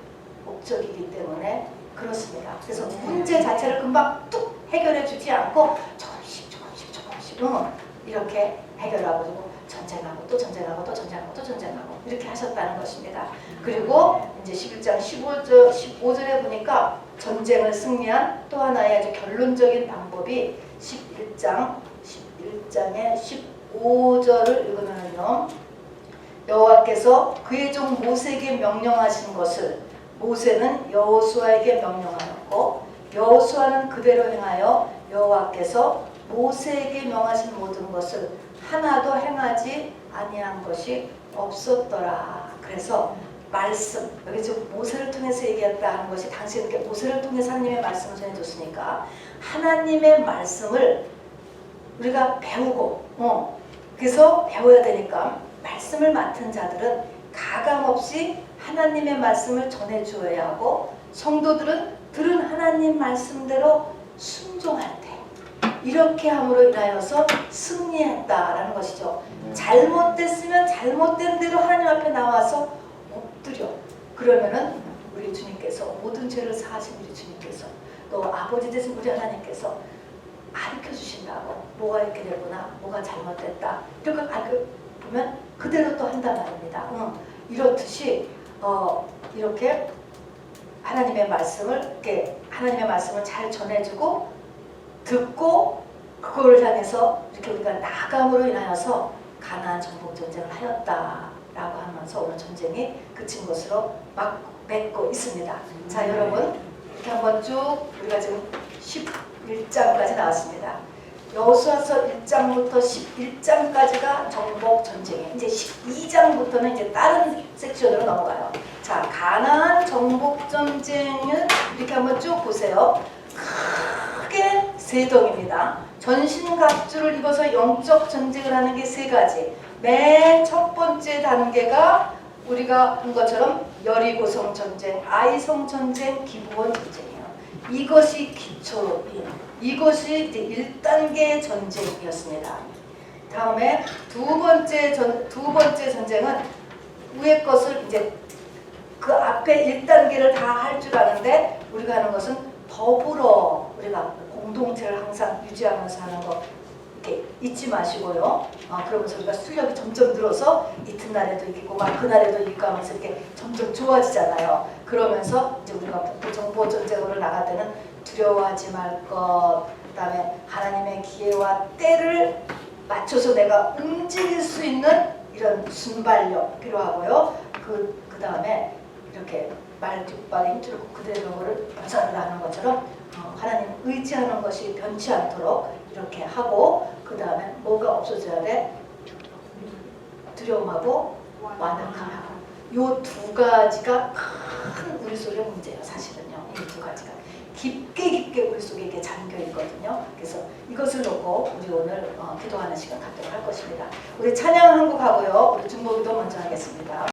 Speaker 1: 목적이기 때문에 그렇습니다. 그래서 문제 자체를 금방 뚝 해결해 주지 않고 조금씩 이렇게 해결하고 전쟁하고 또 전쟁하고 이렇게 하셨다는 것입니다. 그리고 이제 11장 15절에 보니까 전쟁을 승리한 또 하나의 아주 결론적인 방법이 11장의 15절을 읽으면요. 여호와께서 그의 종 모세에게 명령하신 것을 모세는 여호수아에게 명령하였고 여호수아는 그대로 행하여 여호와께서 모세에게 명하신 모든 것을 하나도 행하지 아니한 것이 없었더라. 그래서 말씀, 여기 지금 모세를 통해서 얘기했다 하는 것이 당시 이렇게 모세를 통해서 하나님의 말씀을 전해줬으니까 하나님의 말씀을 우리가 배우고 그래서 배워야 되니까 말씀을 맡은 자들은 가감없이 하나님의 말씀을 전해주어야 하고 성도들은 들은 하나님 말씀대로 순종할 때 이렇게 함으로 인하여서 승리했다라는 것이죠. 잘못됐으면 잘못된 대로 하나님 앞에 나와서 엎드려. 그러면은 우리 주님께서 모든 죄를 사하신 우리 주님께서 또 아버지 되신 우리 하나님께서 가르쳐 주신다고 뭐가 이렇게 되구나 뭐가 잘못됐다 이렇게 보면 그대로 또 한단 말입니다. 이렇듯이 이렇게 하나님의 말씀을 잘 전해주고 듣고 그거를 향해서 이렇게 우리가 나감으로 인하여서 가나안 정복 전쟁을 하였다라고 하면서 오늘 전쟁이 그친 것으로 막 맺고 있습니다. 자, 여러분 이렇게 한번 쭉 우리가 지금 11장까지 나왔습니다. 여호수아서 1장부터 11장까지가 정복 전쟁이에요. 이제 12장부터는 이제 다른 섹션으로 넘어가요. 자, 가나안 정복 전쟁을 이렇게 한번 쭉 보세요. 크게 세 동입니다. 전신갑주를 입어서 영적 전쟁을 하는 게 세 가지. 맨 첫 번째 단계가 우리가 한 것처럼 여리고성 전쟁, 아이성 전쟁, 기브온 전쟁이에요. 이것이 기초인, 이것이 이제 1단계 전쟁이었습니다. 다음에 두 번째 전쟁은 위의 것을 이제 그 앞에 1단계를 다 할 줄 아는데 우리가 하는 것은 더불어 우리가 공동체를 항상 유지하면서 하는 거 이렇게 잊지 마시고요. 그러면서 우리가 순력이 점점 늘어서 이튿날에도 이기고 막 그날에도 이기고 하면서 이렇게 점점 좋아지잖아요. 그러면서 이제 우리가 북부 정보 전쟁으로 나갈 때는 두려워하지 말 것, 그다음에 하나님의 기회와 때를 맞춰서 내가 움직일 수 있는 이런 순발력 필요하고요. 그 다음에 이렇게 말 뒷발에 힘주고 그대의 병거를 벗어나라 하는 것처럼 하나님 의지하는 것이 변치 않도록 이렇게 하고 그 다음에 뭐가 없어져야 돼? 두려움하고 완악함하고 요 두 가지가 큰 우리 속의 문제예요. 사실은요. 이 두 가지가 깊게 우리 속에 이게 잠겨 있거든요. 그래서 이것을 놓고 우리 오늘 기도하는 시간 갖도록 할 것입니다. 우리 찬양 한 곡 하고요. 우리 중보기도 먼저 하겠습니다.